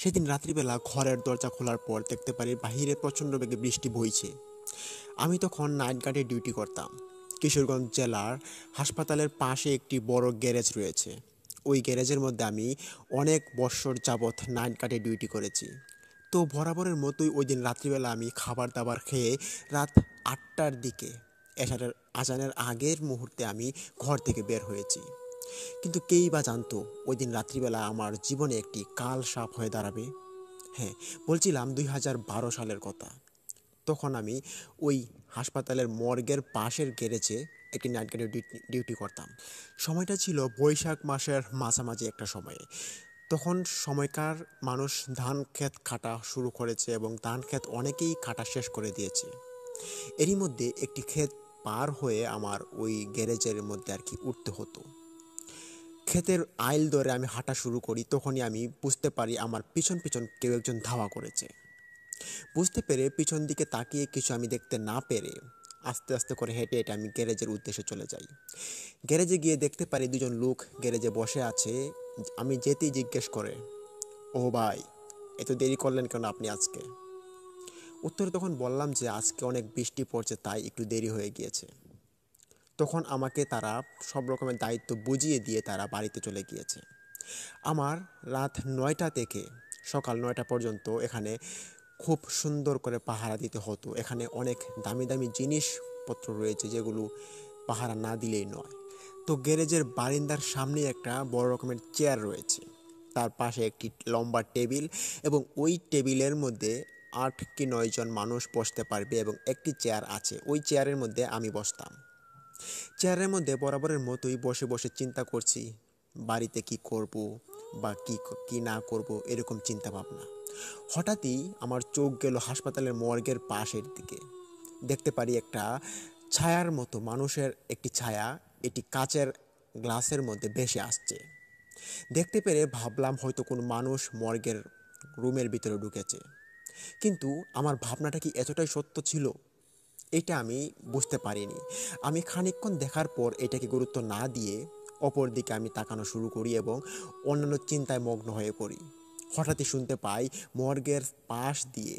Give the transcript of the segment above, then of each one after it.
সেদিন রাত্রিবেলা ঘরের দরজা খোলার পর দেখতে পারি বাহিরে প্রচণ্ড বেগে বৃষ্টি বইছে। আমি তখন নাইট গার্ডে ডিউটি করতাম। কিশোরগঞ্জ জেলার হাসপাতালের পাশে একটি বড় গ্যারেজ রয়েছে। ওই গ্যারেজের মধ্যে আমি অনেক বৎসর যাবৎ নাইট গার্ডে ডিউটি করেছি। তো বরাবরের মতোই ওই দিন রাত্রিবেলা আমি খাবার দাবার খেয়ে রাত 8টার দিকে এশারের আজানের আগের মুহূর্তে আমি ঘর থেকে বের হয়েছি। কিন্তু কেই বা জানতো ওই দিন রাত্রিবেলা আমার জীবনে একটি কাল সাপ হয়ে দাঁড়াবে। হ্যাঁ, বলছিলাম 2012 সালের কথা। তখন আমি ওই হাসপাতালের মর্গের পাশের গ্যারেজে একটি নাইট গার্ডে ডিউটি করতাম। সময়টা ছিল বৈশাখ মাসের মাঝামাঝি একটা সময়ে। তখন সময়কার মানুষ ধান ক্ষেত কাটা শুরু করেছে এবং ধান ক্ষেত অনেকেই কাটা শেষ করে দিয়েছে। এরই মধ্যে একটি ক্ষেত পার হয়ে আমার ওই গ্যারেজের মধ্যে আর কি উঠতে হতো। ক্ষেতের আইল ধরে আমি হাঁটা শুরু করি, তখনই আমি বুঝতে পারি আমার পিছন পিছন কেউ একজন ধাওয়া করেছে। বুঝতে পেরে পিছন দিকে তাকিয়ে কিছু আমি দেখতে না পেরে আস্তে আস্তে করে হেঁটে হেঁটে আমি গ্যারেজের উদ্দেশ্যে চলে যাই। গ্যারেজে গিয়ে দেখতে পারি দুজন লোক গ্যারেজে বসে আছে। আমি যেতেই জিজ্ঞেস করে, ও ভাই, এত দেরি করলেন কেন আপনি আজকে? উত্তরে তখন বললাম যে আজকে অনেক বৃষ্টি পড়ছে তাই একটু দেরি হয়ে গিয়েছে। তখন আমাকে তারা সব রকমের দায়িত্ব বুঝিয়ে দিয়ে তারা বাড়িতে চলে গিয়েছে। আমার রাত 9টা থেকে সকাল 9টা পর্যন্ত এখানে খুব সুন্দর করে পাহারা দিতে হতো। এখানে অনেক দামি দামি জিনিসপত্র রয়েছে যেগুলো পাহারা না দিলেই নয়। তো গ্যারেজের বারিন্দার সামনে একটা বড় রকমের চেয়ার রয়েছে, তার পাশে একটি লম্বা টেবিল এবং ওই টেবিলের মধ্যে 8 কি 9 জন মানুষ বসতে পারবে এবং একটি চেয়ার আছে, ওই চেয়ারের মধ্যে আমি বসতাম। চেয়ারের মধ্যে বরাবরের মতোই বসে বসে চিন্তা করছি বাড়িতে কি করব বা কি কি না করব, এরকম চিন্তা ভাবনা। হঠাৎই আমার চোখ গেল হাসপাতালের মর্গের পাশের দিকে। দেখতে পারি একটা ছায়ার মতো মানুষের একটি ছায়া এটি কাচের গ্লাসের মধ্যে ভেসে আসছে। দেখতে পেরে ভাবলাম হয়তো কোনো মানুষ মর্গের রুমের ভিতরে ঢুকেছে। কিন্তু আমার ভাবনাটা কি এতটাই সত্য ছিল এটা আমি বুঝতে পারিনি। আমি খানিকক্ষণ দেখার পর এটাকে গুরুত্ব না দিয়ে অপর দিকে আমি তাকানো শুরু করি এবং অন্যান্য চিন্তায় মগ্ন হয়ে পড়ি। হঠাৎই শুনতে পাই মর্গের পাশ দিয়ে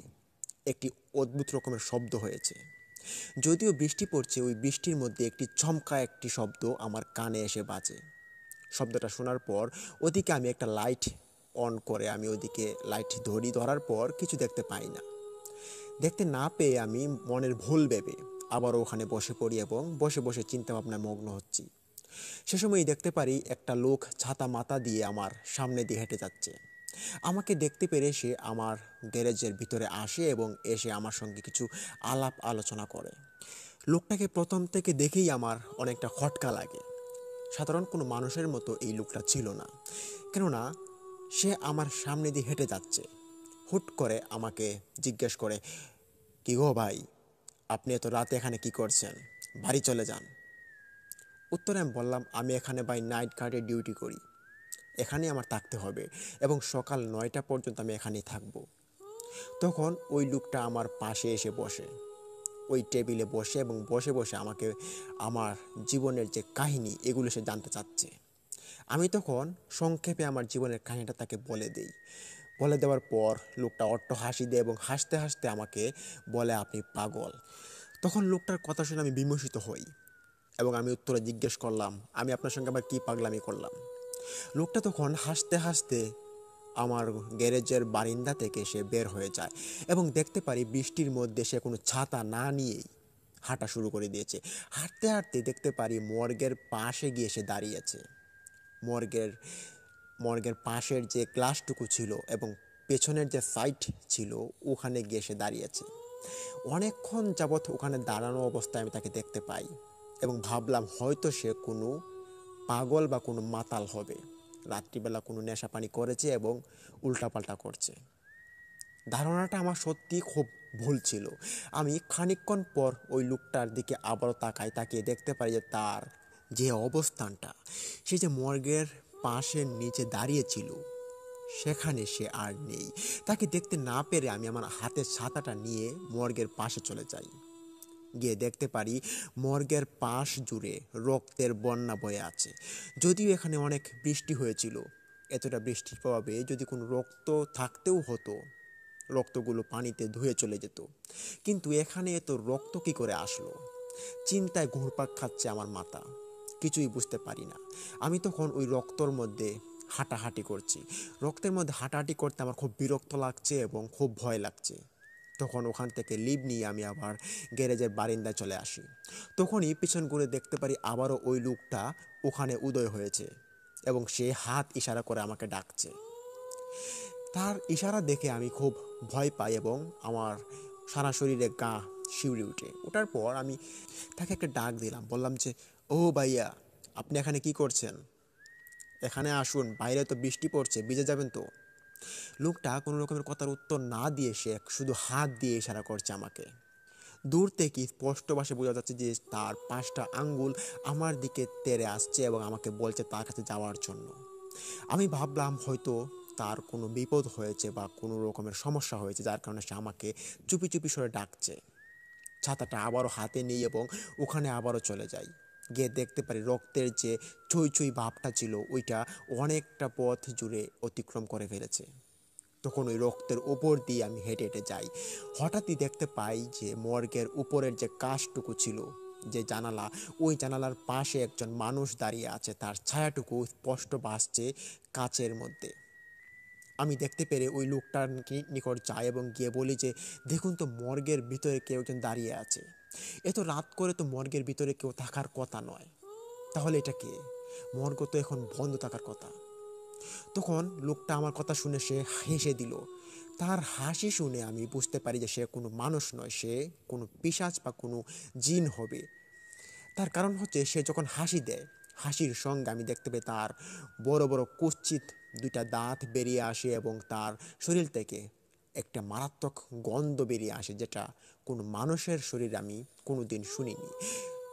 একটি অদ্ভুত রকমের শব্দ হয়েছে। যদিও বৃষ্টি পড়ছে, ওই বৃষ্টির মধ্যে একটি চমকা একটি শব্দ আমার কানে এসে বাজে। শব্দটা শোনার পর ওদিকে আমি একটা লাইট অন করে আমি ওদিকে লাইট ধরি, ধরার পর কিছু দেখতে পাই না। দেখতে না পেয়ে আমি মনের ভুল ভেবে আবারও ওখানে বসে পড়ি এবং বসে বসে চিন্তাভাবনায় মগ্ন হচ্ছি। সে সময়ই দেখতে পারি একটা লোক ছাতা মাথা দিয়ে আমার সামনে দিয়ে হেঁটে যাচ্ছে। আমাকে দেখতে পেরে সে আমার গ্যারেজের ভিতরে আসে এবং এসে আমার সঙ্গে কিছু আলাপ আলোচনা করে। লোকটাকে প্রথম থেকে দেখেই আমার অনেকটা খটকা লাগে। সাধারণ কোনো মানুষের মতো এই লোকটা ছিল না, কেননা সে আমার সামনে দিয়ে হেঁটে যাচ্ছে। হুট করে আমাকে জিজ্ঞেস করে, কি গো ভাই, আপনি এত রাতে এখানে কি করছেন? বাড়ি চলে যান। উত্তরে আমি বললাম, আমি এখানে ভাই নাইট গার্ডে ডিউটি করি, এখানেই আমার থাকতে হবে এবং সকাল 9টা পর্যন্ত আমি এখানেই থাকবো। তখন ওই লোকটা আমার পাশে এসে বসে, ওই টেবিলে বসে এবং বসে বসে আমাকে আমার জীবনের যে কাহিনী এগুলো সে জানতে চাচ্ছে। আমি তখন সংক্ষেপে আমার জীবনের কাহিনীটা তাকে বলে দিই। বলে দেওয়ার পর লোকটা অট্ট হাসি দেয় এবং হাসতে হাসতে আমাকে বলে, আপনি পাগল। তখন লোকটার কথা শুনে আমি বিমর্ষিত হই এবং আমি উত্তরে জিজ্ঞেস করলাম, আমি আপনার সঙ্গে আবার কী পাগলামি করলাম? লোকটা তখন হাসতে হাসতে আমার গ্যারেজের বারিন্দা থেকে সে বের হয়ে যায় এবং দেখতে পারি বৃষ্টির মধ্যে সে কোনো ছাতা না নিয়েই হাঁটা শুরু করে দিয়েছে। হাঁটতে হাঁটতে দেখতে পারি মর্গের পাশে গিয়ে সে দাঁড়িয়েছে। মর্গের মর্গের পাশের যে গ্লাসটুকু ছিল এবং পেছনের যে সাইড ছিল ওখানে গিয়ে সে দাঁড়িয়েছে। অনেকক্ষণ যাবৎ ওখানে দাঁড়ানো অবস্থায় আমি তাকে দেখতে পাই এবং ভাবলাম হয়তো সে কোনো পাগল বা কোনো মাতাল হবে, রাত্রিবেলা কোনো নেশা পানি করেছে এবং উল্টাপাল্টা করছে। ধারণাটা আমার সত্যি খুব ভুল ছিল। আমি খানিকক্ষণ পর ওই লোকটার দিকে আবারও তাকিয়ে দেখতে পারি যে তার যে অবস্থানটা, সে যে মর্গের পাশের নিচে দাঁড়িয়েছিল সেখানে সে আর নেই। তাকে দেখতে না পেরে আমি আমার হাতের ছাতাটা নিয়ে মর্গের পাশে চলে যাই। গিয়ে দেখতে পারি মর্গের পাশ জুড়ে রক্তের বন্যা বয়ে আছে। যদিও এখানে অনেক বৃষ্টি হয়েছিল, এতটা বৃষ্টির প্রভাবে যদি কোনো রক্ত থাকতেও হতো, রক্তগুলো পানিতে ধুয়ে চলে যেত। কিন্তু এখানে এত রক্ত কী করে আসলো? চিন্তায় ঘুরপাক খাচ্ছে আমার মাথা, কিছুই বুঝতে পারি না। আমি তখন ওই রক্তর মধ্যে হাঁটাহাঁটি করছি। রক্তের মধ্যে হাঁটাহাঁটি করতে আমার খুব বিরক্ত লাগছে এবং খুব ভয় লাগছে। তখন ওখান থেকে লিভ নিয়ে আমি আবার গ্যারেজের বারিন্দায় চলে আসি। তখনই পিছন ঘুরে দেখতে পারি আবারও ওই লোকটা ওখানে উদয় হয়েছে এবং সে হাত ইশারা করে আমাকে ডাকছে। তার ইশারা দেখে আমি খুব ভয় পাই এবং আমার সারা শরীরে গা শিউরে উঠে। ওঠার পর আমি তাকে একটা ডাক দিলাম, বললাম যে, ও ভাইয়া, আপনি এখানে কি করছেন? এখানে আসুন, বাইরে তো বৃষ্টি পড়ছে, ভিজে যাবেন তো। লোকটা কোনো রকমের কথার উত্তর না দিয়ে সে শুধু হাত দিয়ে ইশারা করছে আমাকে। দূর থেকে স্পষ্ট ভাষায় বোঝা যাচ্ছে যে তার 5টা আঙ্গুল আমার দিকে তেড়ে আসছে এবং আমাকে বলছে তার কাছে যাওয়ার জন্য। আমি ভাবলাম হয়তো তার কোনো বিপদ হয়েছে বা কোনো রকমের সমস্যা হয়েছে, যার কারণে সে আমাকে চুপি চুপি সরে ডাকছে। ছাতাটা আবারও হাতে নিই এবং ওখানে আবারও চলে যাই। গিয়ে দেখতে পারি রক্তের যে ছুঁই ছুঁই ভাবটা ছিল ওইটা অনেকটা পথ জুড়ে অতিক্রম করে ফেলেছে। তখন ওই রক্তের উপর দিয়ে আমি হেঁটে হেঁটে যাই। হঠাৎই দেখতে পাই যে মর্গের উপরের যে কাঁচটুকু ছিল, যে জানালা, ওই জানালার পাশে একজন মানুষ দাঁড়িয়ে আছে, তার ছায়াটুকু স্পষ্ট ভাসছে কাচের মধ্যে। আমি দেখতে পেরে ওই লোকটার নিকট যাই এবং গিয়ে বলি যে, দেখুন তো, মর্গের ভিতরে কেউ একজন দাঁড়িয়ে আছে। এত রাত করে তো মর্গের ভিতরে কেউ থাকার কথা নয়। তাহলে এটা কে? মর্গ তো এখন বন্ধ থাকার কথা। তখন লোকটা আমার কথা শুনে সে হেসে দিল। তার হাসি শুনে আমি বুঝতে পারি যে সে কোনো মানুষ নয়, সে কোনো পিশাচ বা কোনো জিন হবে। তার কারণ হচ্ছে সে যখন হাসি দেয়, হাসির সঙ্গে আমি দেখতে পাই তার বড় বড় কুৎসিত 2টা দাঁত বেরিয়ে আসে এবং তার শরীর থেকে একটা মারাত্মক গন্ধ বেরিয়ে আসে, যেটা কোনো মানুষের শরীরে আমি কোনো দিন শুনিনি।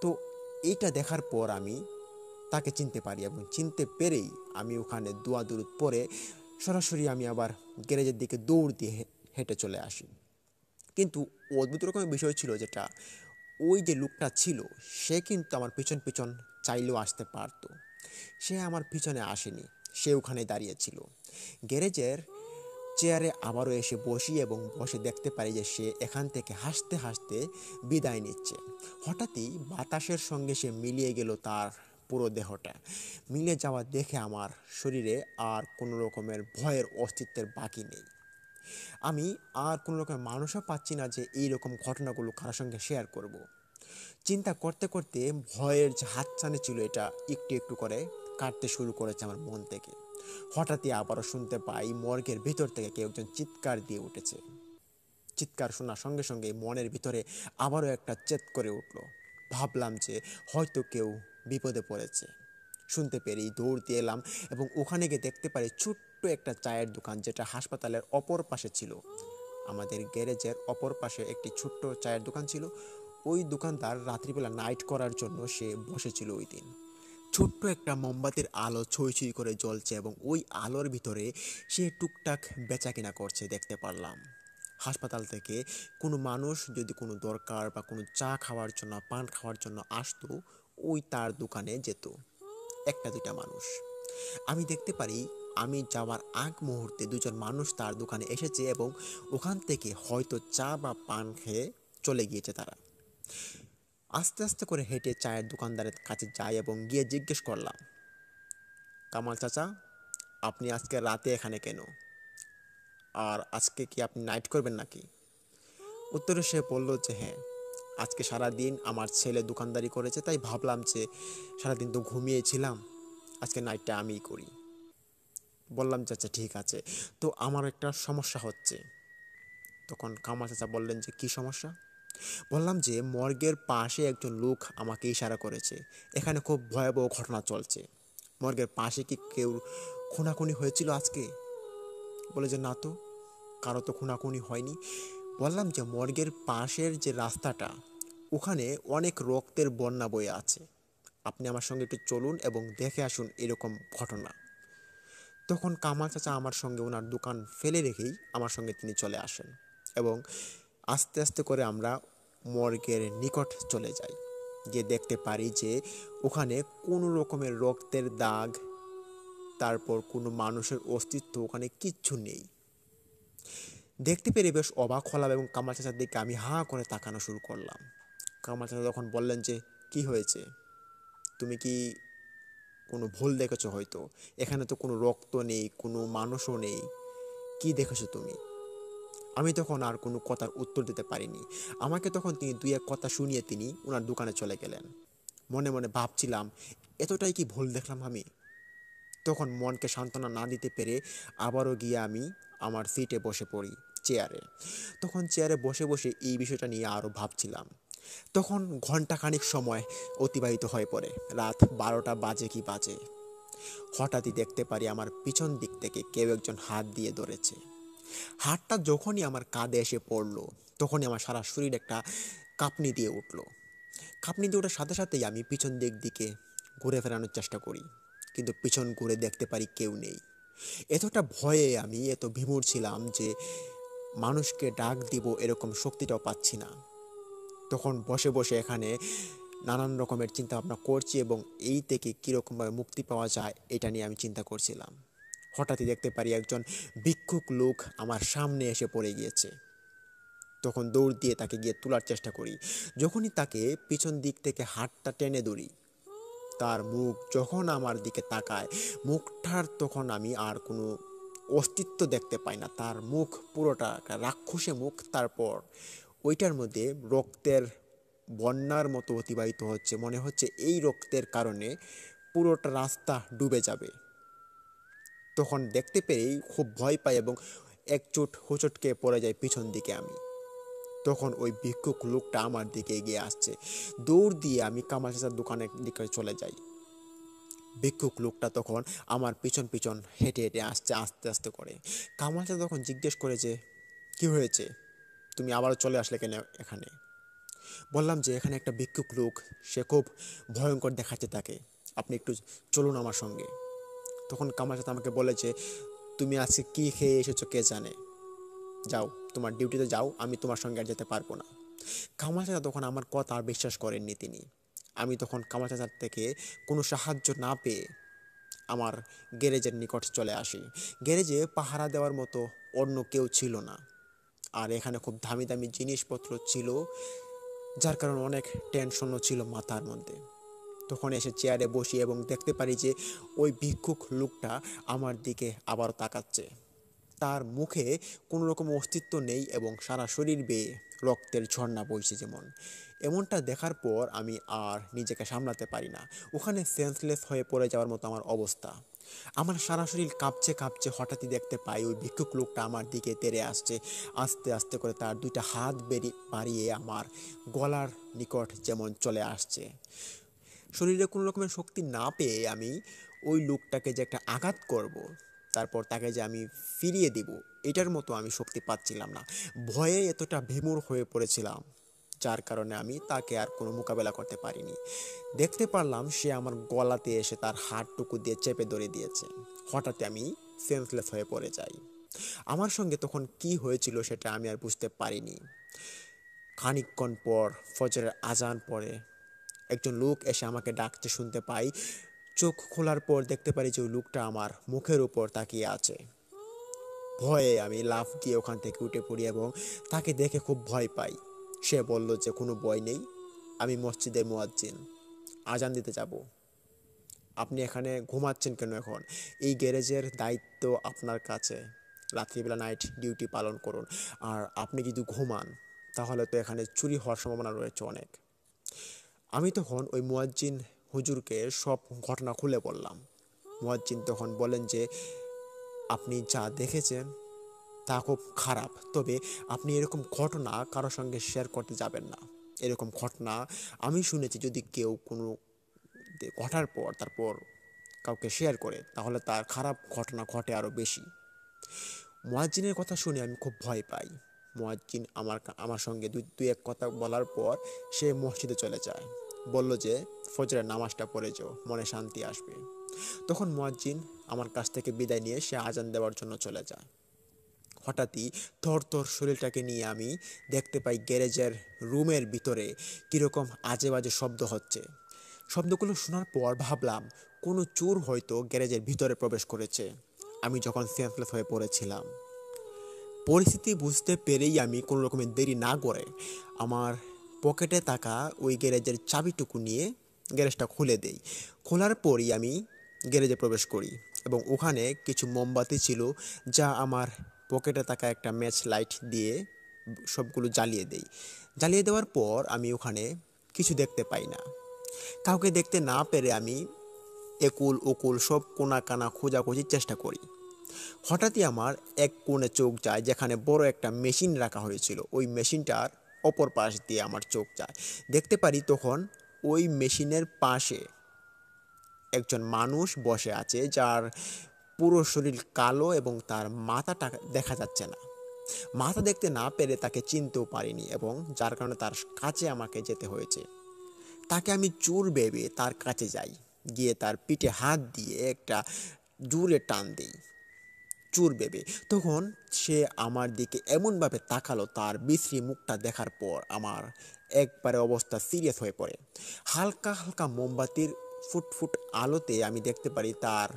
তো এইটা দেখার পর আমি তাকে চিনতে পারি এবং চিনতে পেরেই আমি ওখানে দৌড় পরে সরাসরি আমি আবার গ্যারেজের দিকে দৌড় দিয়ে হেঁটে চলে আসি। কিন্তু অদ্ভুত রকমের বিষয় ছিল যেটা, ওই যে লোকটা ছিল সে কিন্তু আমার পিছন পিছন চাইলেও আসতে পারতো। সে আমার পিছনে আসেনি, সে ওখানে দাঁড়িয়েছিল। গ্যারেজের চেয়ারে আবারও এসে বসি এবং বসে দেখতে পারি যে সে এখান থেকে হাসতে হাসতে বিদায় নিচ্ছে। হঠাৎই বাতাসের সঙ্গে সে মিলিয়ে গেল, তার পুরো দেহটা মিলে যাওয়া দেখে আমার শরীরে আর কোনো রকমের ভয়ের অস্তিত্বের বাকি নেই। আমি আর কোনো রকমের মানুষও পাচ্ছি না যে এই রকম ঘটনাগুলো কারোর সঙ্গে শেয়ার করব। চিন্তা করতে করতে ভয়ের যে হাতছানি ছিল এটা একটু একটু করে কাটতে শুরু করেছে আমার মন থেকে। হঠাৎই আবারও শুনতে পাই মর্গের ভিতর থেকে কেউ একজন চিৎকার দিয়ে উঠেছে। চিৎকার শোনার সঙ্গে সঙ্গে মনের ভিতরে আবারও একটা চেত করে উঠল। ভাবলাম যে হয়তো কেউ বিপদে পড়েছে। শুনতে পেরেই দৌড় দিয়ে এলাম এবং ওখানে গিয়ে দেখতে পারি ছোট্ট একটা চায়ের দোকান, যেটা হাসপাতালের অপর পাশে ছিল। আমাদের গ্যারেজের অপর পাশে একটি ছোট্ট চায়ের দোকান ছিল। ওই দোকানদার রাত্রিবেলা নাইট করার জন্য সে বসেছিল ওই দিন। ছোট্ট একটা মোমবাতির আলো ছুঁই ছুঁই করে জ্বলছে এবং ওই আলোর ভিতরে সে টুকটাক বেচাকেনা করছে দেখতে পারলাম। হাসপাতাল থেকে কোনো মানুষ যদি কোনো দরকার বা কোনো চা খাওয়ার জন্য, পান খাওয়ার জন্য আসতো, ওই তার দোকানে যেত 1-2টা মানুষ। আমি দেখতে পারি আমি যাওয়ার আগ মুহূর্তে 2জন মানুষ তার দোকানে এসেছে এবং ওখান থেকে হয়তো চা বা পান খেয়ে চলে গিয়েছে তারা। আস্তে আস্তে করে হেঁটে চায়ের দোকানদারের কাছে যাই এবং গিয়ে জিজ্ঞেস করলাম, কামাল চাচা, আপনি আজকে রাতে এখানে কেন? আর আজকে কি আপনি নাইট করবেন নাকি? উত্তরে সে বলল যে হ্যাঁ, আজকে সারা দিন আমার ছেলে দোকানদারি করেছে, তাই ভাবলাম যে সারাদিন তো ঘুমিয়েছিলাম, আজকে নাইটটা আমিই করি। বললাম যে আচ্ছা ঠিক আছে, তো আমার একটা সমস্যা হচ্ছে। তখন কামাল চাচা বললেন যে কী সমস্যা? বললাম যে মর্গের পাশে একজন লোক আমাকে ইশারা করেছে, এখানে খুব ভয়াবহ ঘটনা চলছে। মর্গের পাশে কি কেউ খুনাখুনি হয়েছিল আজকে? বলে যে না তো, কারো তো খুনাখুনি হয়নি। বললাম যে মর্গের পাশের যে রাস্তাটা, ওখানে অনেক রক্তের বন্যা বয়ে আছে, আপনি আমার সঙ্গে একটু চলুন এবং দেখে আসুন এরকম ঘটনা। তখন কামাল চাচা আমার সঙ্গে ওনার দোকান ফেলে রেখেই আমার সঙ্গে তিনি চলে আসেন এবং আস্তে আস্তে করে আমরা মর্গের নিকট চলে যাই। গিয়ে দেখতে পারি যে ওখানে কোনো রকমের রক্তের দাগ তারপর কোনো মানুষের অস্তিত্ব ওখানে কিচ্ছু নেই। দেখতে পেরে বেশ অবাক হলাম এবং কামাল চাচার দিকে আমি হাঁ করে তাকানো শুরু করলাম। কামাল চাচা তখন বললেন যে, কি হয়েছে? তুমি কি কোনো ভুল দেখেছো হয়তো? এখানে তো কোনো রক্ত নেই, কোনো মানুষও নেই। কি দেখেছো তুমি? আমি তখন আর কোনো কথার উত্তর দিতে পারিনি। আমাকে তখন তিনি দুই এক কথা শুনিয়ে তিনি ওনার দোকানে চলে গেলেন। মনে মনে ভাবছিলাম, এতটাই কি ভুল দেখলাম আমি? তখন মনকে সান্ত্বনা না দিতে পেরে আবারও গিয়ে আমি আমার সিটে বসে পড়ি, চেয়ারে। তখন চেয়ারে বসে বসে এই বিষয়টা নিয়ে আরও ভাবছিলাম। তখন ঘন্টাখানিক সময় অতিবাহিত হয়ে পড়ে। রাত 12টা বাজে কি বাজে। হঠাৎই দেখতে পারি আমার পিছন দিক থেকে কেউ একজন হাত দিয়ে ধরেছে। হাতটা যখনই আমার কাঁধে এসে পড়লো, তখনই আমার সারা শরীর একটা কাঁপুনি দিয়ে উঠলো। কাঁপুনি দিয়ে ওঠার সাথে সাথেই আমি পিছন দিকে ঘুরে ফেরানোর চেষ্টা করি, কিন্তু পিছন ঘুরে দেখতে পারি কেউ নেই। এতটা ভয়ে আমি এত বিমূঢ় ছিলাম যে মানুষকে ডাক দিব এরকম শক্তিটাও পাচ্ছি না। তখন বসে বসে এখানে নানান রকমের চিন্তা ভাবনা করছি এবং এই থেকে কীরকমভাবে মুক্তি পাওয়া যায় এটা নিয়ে আমি চিন্তা করছিলাম। হঠাৎই দেখতে পারি একজন ভিক্ষুক লোক আমার সামনে এসে পড়ে গিয়েছে। তখন দৌড় দিয়ে তাকে গিয়ে তোলার চেষ্টা করি। যখনই তাকে পিছন দিক থেকে হাতটা টেনে ধরি, তার মুখ যখন আমার দিকে তাকায়, মুখটার তখন আমি আর কোনো অস্তিত্ব দেখতে পাই না। তার মুখ পুরোটা একটা রাক্ষসে মুখ। তারপর ওইটার মধ্যে রক্তের বন্যার মতো অতিবাহিত হচ্ছে। মনে হচ্ছে এই রক্তের কারণে পুরোটা রাস্তা ডুবে যাবে। তখন দেখতে পেয়েই খুব ভয় পাই এবং একচোট হোঁচটকে পড়ে যায় পিছন দিকে আমি। তখন ওই ভিক্ষুক লোকটা আমার দিকে এগিয়ে আসছে। দৌড় দিয়ে আমি কামাল চাচার দোকানের দিকে চলে যাই। ভিক্ষুক লোকটা তখন আমার পিছন পিছন হেঁটে হেঁটে আসছে আস্তে আস্তে করে। কামাল চাচা তখন জিজ্ঞেস করে যে, কি হয়েছে? তুমি আবারও চলে আসলে কেন এখানে? বললাম যে এখানে একটা ভিক্ষুক লোক, সে খুব ভয়ঙ্কর দেখাচ্ছে তাকে, আপনি একটু চলুন আমার সঙ্গে। তখন কামাল চাচা আমাকে বলেছে, তুমি আজকে কী খেয়ে এসেছো কে জানে, যাও তোমার ডিউটিতে যাও, আমি তোমার সঙ্গে আর যেতে পারবো না। কামাল চাচা তখন আমার কথা আর বিশ্বাস করেননি তিনি। আমি তখন কামাল চাচার থেকে কোনো সাহায্য না পেয়ে আমার গ্যারেজের নিকট চলে আসি। গ্যারেজে পাহারা দেওয়ার মতো অন্য কেউ ছিল না, আর এখানে খুব দামি দামি জিনিসপত্র ছিল, যার কারণে অনেক টেনশনও ছিল মাথার মধ্যে। তখন এসে চেয়ারে বসি এবং দেখতে পারি যে ওই ভিক্ষুক লোকটা আমার দিকে আবার তাকাচ্ছে। তার মুখে কোনো রকম অস্তিত্ব নেই এবং সারা শরীর বেয়ে রক্তের ঝর্ণা বইছে যেমন। এমনটা দেখার পর আমি আর নিজেকে সামলাতে পারি না। ওখানে সেন্সলেস হয়ে পড়ে যাওয়ার মতো আমার অবস্থা। আমার সারা শরীর কাঁপছে কাঁপছে। হঠাৎই দেখতে পাই ওই ভিক্ষুক লোকটা আমার দিকে তেড়ে আসছে। আস্তে আস্তে করে তার দুইটা হাত বাড়িয়ে আমার গলার নিকট যেমন চলে আসছে। শরীরে কোনো রকমের শক্তি না পেয়ে আমি ওই লোকটাকে যে একটা আঘাত করব, তারপর তাকে যে আমি ফিরিয়ে দিব, এটার মতো আমি শক্তি পাচ্ছিলাম না। ভয়ে এতটা বিমূঢ় হয়ে পড়েছিলাম, যার কারণে আমি তাকে আর কোনো মোকাবেলা করতে পারিনি। দেখতে পারলাম সে আমার গলাতে এসে তার হাতটুকু দিয়ে চেপে ধরে দিয়েছে। হঠাৎ আমি সেন্সলেস হয়ে পড়ে যাই। আমার সঙ্গে তখন কি হয়েছিল সেটা আমি আর বুঝতে পারিনি। খানিকক্ষণ পর ফজরের আজান পড়ে একজন লোক এসে আমাকে ডাকতে শুনতে পাই। চোখ খোলার পর দেখতে পারি যে ওই লোকটা আমার মুখের উপর তাকিয়ে আছে। ভয়ে আমি লাফ দিয়ে ওখান থেকে উঠে পড়ি এবং তাকে দেখে খুব ভয় পাই। সে বলল যে কোনো ভয় নেই, আমি মসজিদের মুয়াজ্জিন, আজান দিতে যাব। আপনি এখানে ঘুমাচ্ছেন কেন এখন? এই গ্যারেজের দায়িত্ব আপনার কাছে, রাত্রিবেলা নাইট ডিউটি পালন করুন। আর আপনি যদি ঘুমান তাহলে তো এখানে চুরি হওয়ার সম্ভাবনা রয়েছে অনেক। আমি তখন ওই মুয়াজ্জিন হুজুরকে সব ঘটনা খুলে বললাম। মুয়াজ্জিন তখন বলেন যে, আপনি যা দেখেছেন তা খুব খারাপ, তবে আপনি এরকম ঘটনা কারোর সঙ্গে শেয়ার করতে যাবেন না। এরকম ঘটনা আমি শুনেছি, যদি কেউ কোনো ঘটার পর তারপর কাউকে শেয়ার করে তাহলে তার খারাপ ঘটনা ঘটে আরও বেশি। মুয়াজ্জিনের কথা শুনে আমি খুব ভয় পাই। মুয়াজ্জিন আমার সঙ্গে দুই এক কথা বলার পর সে মসজিদে চলে যায়। বলল যে ফজরের নামাজটা পড়ে যাও, মনে শান্তি আসবে। তখন মুয়াজ্জিন আমার কাছ থেকে বিদায় নিয়ে সে আজান দেওয়ার জন্য চলে যায়। হঠাৎই থর থর শরীরটাকে নিয়ে আমি দেখতে পাই গ্যারেজের রুমের ভিতরে কীরকম আজে বাজে শব্দ হচ্ছে। শব্দগুলো শোনার পর ভাবলাম কোনো চোর হয়তো গ্যারেজের ভিতরে প্রবেশ করেছে। আমি যখন সেন্সলেস হয়ে পড়েছিলাম, পরিস্থিতি বুঝতে পেরেই আমি কোনো রকমের দেরি না করে আমার পকেটে থাকা ওই গ্যারেজের চাবিটুকু নিয়ে গ্যারেজটা খুলে দেই। খোলার পরই আমি গ্যারেজে প্রবেশ করি এবং ওখানে কিছু মোমবাতি ছিল, যা আমার পকেটে থাকা একটা ম্যাচ লাইট দিয়ে সবগুলো জ্বালিয়ে দেই। জ্বালিয়ে দেওয়ার পর আমি ওখানে কিছু দেখতে পাই না। কাউকে দেখতে না পেরে আমি একুল ওকুল সব কোনা কানা খোঁজাখুঁজির চেষ্টা করি। হঠাৎই আমার এক কোণে চোখ যায়, যেখানে বড় একটা মেশিন রাখা হয়েছিল। ওই মেশিনটার অপর পাশ দিয়ে আমার চোখ যায়। দেখতে পারি তখন ওই মেশিনের পাশে একজন মানুষ বসে আছে, যার পুরো শরীর কালো এবং তার মাথাটা দেখা যাচ্ছে না। মাথা দেখতে না পেরে তাকে চিনতেও পারিনি এবং যার কারণে তার কাছে আমাকে যেতে হয়েছে। তাকে আমি চোর ভেবে তার কাছে যাই, গিয়ে তার পিঠে হাত দিয়ে একটা জোরে টান দিই চোর ভেবে। তখন সে আমার দিকে এমনভাবে তাকালো, তার বিশ্রী মুখটা দেখার পর আমার একবারে অবস্থা সিরিয়াস হয়ে পড়ে। হালকা হালকা মোমবাতির ফুটফুট আলোতে আমি দেখতে পারি তার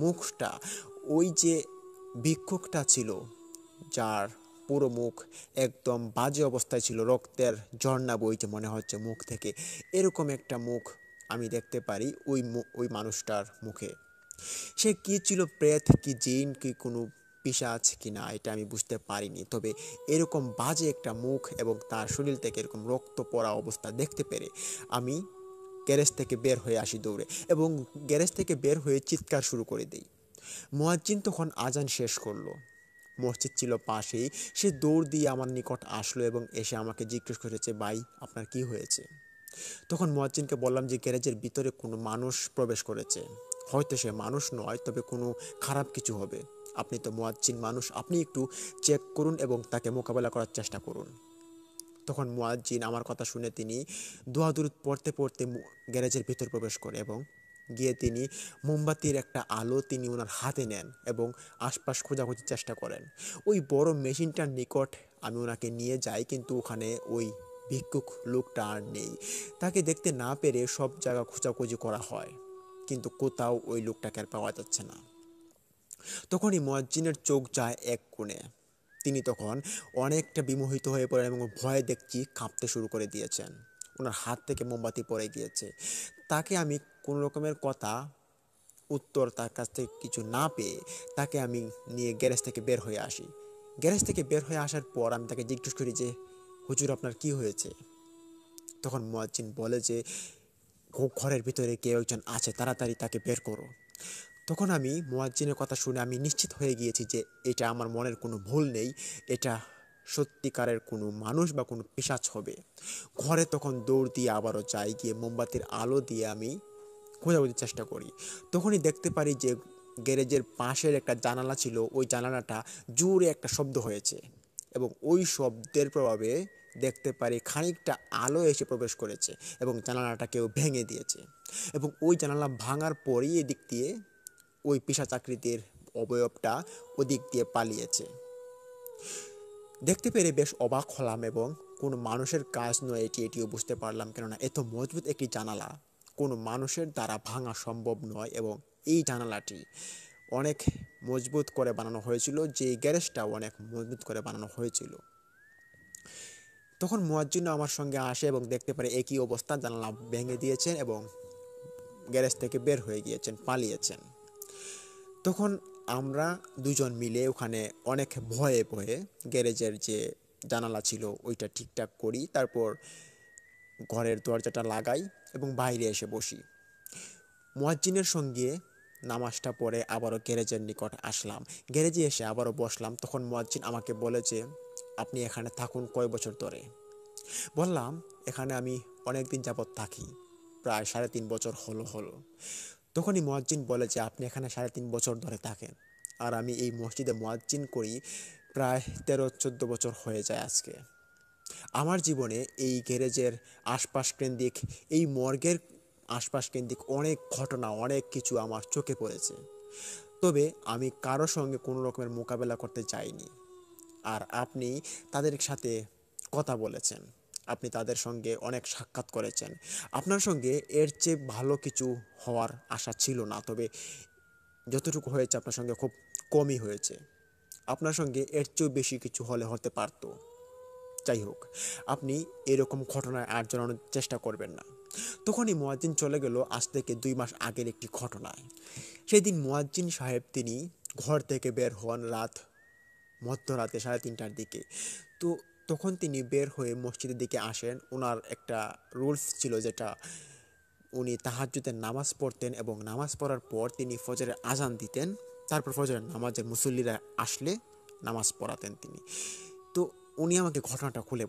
মুখটা, ওই যে ভিক্ষুকটা ছিল যার পুরো মুখ একদম বাজে অবস্থায় ছিল, রক্তের ঝর্ণা বইছে মনে হচ্ছে মুখ থেকে, এরকম একটা মুখ আমি দেখতে পারি ওই মানুষটার মুখে। সে কি ছিল, প্রেত কি জিন কি কোনো পিশাচ কি না এটা আমি বুঝতে পারিনি, তবে এরকম বাজে একটা মুখ এবং তার শরীর থেকে এরকম রক্ত পড়া অবস্থা দেখতে পেরে আমি গ্যারেজ থেকে বের হয়ে আসি দৌড়ে, এবং গ্যারেজ থেকে বের হয়ে চিৎকার শুরু করে দিই। মুয়াজ্জিন তখন আজান শেষ করলো। মসজিদ ছিল পাশেই। সে দৌড় দিয়ে আমার নিকট আসলো এবং এসে আমাকে জিজ্ঞেস করেছে, ভাই আপনার কি হয়েছে? তখন মুয়াজ্জিনকে বললাম যে গ্যারেজের ভিতরে কোনো মানুষ প্রবেশ করেছে, হয়তো সে মানুষ নয়, তবে কোনো খারাপ কিছু হবে। আপনি তো মুয়াজ্জিন মানুষ, আপনি একটু চেক করুন এবং তাকে মোকাবেলা করার চেষ্টা করুন। তখন মুয়াজ্জিন আমার কথা শুনে তিনি দোয়া দুরূদ পড়তে পড়তে গ্যারেজের ভিতর প্রবেশ করে এবং গিয়ে তিনি মোমবাতির একটা আলো তিনি ওনার হাতে নেন এবং আশপাশ খোঁজাখুঁজির চেষ্টা করেন। ওই বড় মেশিনটার নিকট আমি ওনাকে নিয়ে যাই, কিন্তু ওখানে ওই ভিক্ষুক লোকটা আর নেই। তাকে দেখতে না পেরে সব জায়গা খোঁজাখুঁজি করা হয়, কিন্তু কোথাও ওই লোকটাকে আর পাওয়া যাচ্ছে না। তখনই মুয়াজ্জিনের চোখ যায় এক কোণে। তিনি তখন অনেকটা বিমোহিত হয়ে পড়েন এবং ভয়ে দেখছি কাঁপতে শুরু করে দিয়েছেন। ওনার হাত থেকে মোমবাতি পড়ে গিয়েছে। তাকে আমি কোনো রকমের উত্তর তার কাছ থেকে কিছু না পেয়ে তাকে আমি নিয়ে গ্যারেজ থেকে বের হয়ে আসি। গ্যারেজ থেকে বের হয়ে আসার পর আমি তাকে জিজ্ঞেস করি যে, হুজুর আপনার কি হয়েছে? তখন মুয়াজ্জিন বলে যে, ঘরের ভিতরে কেউ একজন আছে, তাড়াতাড়ি তাকে বের করো। তখন আমি মুয়াজ্জিনের কথা শুনে আমি নিশ্চিত হয়ে গিয়েছি যে এটা আমার মনের কোনো ভুল নেই, এটা সত্যিকারের কোনো মানুষ বা কোনো পিশাচ হবে। ঘরে তখন দৌড় দিয়ে আবারও যাই, গিয়ে মোমবাতির আলো দিয়ে আমি খোঁজাখুঁজির চেষ্টা করি। তখনই দেখতে পারি যে গ্যারেজের পাশের একটা জানালা ছিল, ওই জানালাটা জোরে একটা শব্দ হয়েছে এবং ওই শব্দের প্রভাবে দেখতে পারি খানিকটা আলো এসে প্রবেশ করেছে এবং জানালাটা কেউ ভেঙে দিয়েছে, এবং ওই জানালা ভাঙার পরই এদিক দিয়ে ওই পিশাচাকৃতির অবয়বটা ওদিক দিয়ে পালিয়েছে। দেখতে পেরে বেশ অবাক হলাম এবং কোনো মানুষের কাজ নয় এটিও বুঝতে পারলাম, কেননা এত মজবুত একটি জানালা কোনো মানুষের দ্বারা ভাঙা সম্ভব নয়, এবং এই জানালাটি অনেক মজবুত করে বানানো হয়েছিল, যে গ্যারেজটাও অনেক মজবুত করে বানানো হয়েছিল। তখন মুয়াজ্জিন আমার সঙ্গে আসে এবং দেখতে পারে একই অবস্থা, জানালা ভেঙে দিয়েছেন এবং গ্যারেজ থেকে বের হয়ে গিয়েছেন, পালিয়েছেন। তখন আমরা দুজন মিলে ওখানে অনেক ভয়ে ভয়ে গ্যারেজের যে জানালা ছিল ওইটা ঠিকঠাক করি, তারপর ঘরের দরজাটা লাগাই এবং বাইরে এসে বসি। মুয়াজ্জিনের সঙ্গে নামাজটা পড়ে আবারও গ্যারেজের নিকট আসলাম। গ্যারেজে এসে আবারও বসলাম। তখন মুয়াজ্জিন আমাকে বলে যে, আপনি এখানে থাকুন কয় বছর ধরে? বললাম, এখানে আমি অনেক দিন যাবৎ থাকি, প্রায় 3.5 বছর হলো। তখনই মুয়াজ্জিন বলে যে, আপনি এখানে 3.5 বছর ধরে থাকেন, আর আমি এই মসজিদে মুয়াজ্জিন করি প্রায় 13-14 বছর হয়ে যায় আজকে। আমার জীবনে এই গ্যারেজের আশপাশ কেন্দ্রিক, এই মর্গের আশপাশ কেন্দ্রিক অনেক ঘটনা, অনেক কিছু আমার চোখে পড়েছে, তবে আমি কারো সঙ্গে কোনো রকমের মোকাবেলা করতে চাইনি। আর আপনি তাদের সাথে কথা বলেছেন, আপনি তাদের সঙ্গে অনেক সাক্ষাৎ করেছেন। আপনার সঙ্গে এর চেয়ে ভালো কিছু হওয়ার আশা ছিল না, তবে যতটুকু হয়েছে আপনার সঙ্গে খুব কমই হয়েছে। আপনার সঙ্গে এর চেয়েও বেশি কিছু হলে হতে পারতো। যাই হোক, আপনি এরকম ঘটনায় আর জড়ানোর চেষ্টা করবেন না। তখনই মুয়াজ্জিন চলে গেল আজ থেকে 2 মাস আগের একটি ঘটনায়। সেদিন মুয়াজ্জিন সাহেব তিনি ঘর থেকে বের হন মধ্যরাতে 3:30টার দিকে। তো তখন তিনি বের হয়ে মসজিদের দিকে আসেন। ওনার একটা রুলস ছিল, যেটা উনি তাহাজ্জুদের নামাজ পড়তেন এবং নামাজ পড়ার পর তিনি ফজরের আজান দিতেন। তারপর ফজরের নামাজের মুসল্লিরা আসলে নামাজ পড়াতেন তিনি। তো উনি আমাকে ঘটনাটা খুলে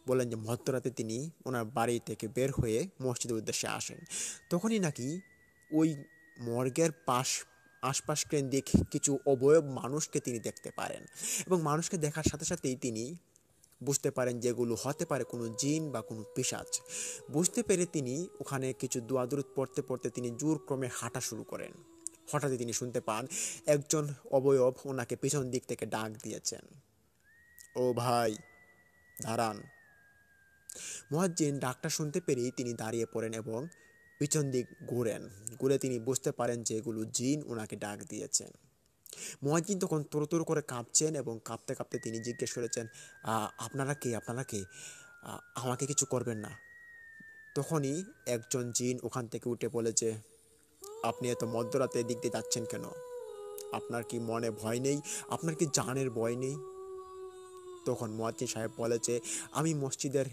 বলেন যে মধ্যরাতে তিনি ওনার বাড়ি থেকে বের হয়ে মসজিদের উদ্দেশ্যে আসেন। তখনই নাকি ওই মর্গের আশপাশ কেন্দ্রিক কিছু অবয়ব মানুষকে তিনি দেখতে পারেন, এবং মানুষকে দেখার সাথে সাথেই তিনি বুঝতে পারেন যেগুলো হতে পারে কোনো জিন বা কোনো পিশাচ। বুঝতে পেরে তিনি ওখানে কিছু দোয়া দুরূদ পড়তে পড়তে তিনি জোর ক্রমে হাঁটা শুরু করেন। হঠাৎই তিনি শুনতে পান একজন অবয়ব ওনাকে পিছন দিক থেকে ডাক দিয়েছেন, ও ভাই, দাঁড়ান। মুয়াজ্জিন ডাকটা শুনতে পেরেই তিনি দাঁড়িয়ে পড়েন এবং পিছন দিক ঘুরে তিনি বুঝতে পারেন যে এগুলো জিন ওনাকে ডাক দিয়েছেন। মুয়াজ্জিন তখন তোড় করে কাঁপছেন এবং কাঁপতে কাঁপতে তিনি জিজ্ঞেস করেছেন, আপনারা কে? আমাকে কিছু করবেন না। তখনই একজন জিন ওখান থেকে উঠে বলে যে, আপনি এত মধ্যরাতে এদিক দিয়ে যাচ্ছেন কেন? আপনার কি মনে ভয় নেই? আপনার কি জানের ভয় নেই? তখন মুয়াজ্জিন সাহেব বলে যে, আমি মসজিদের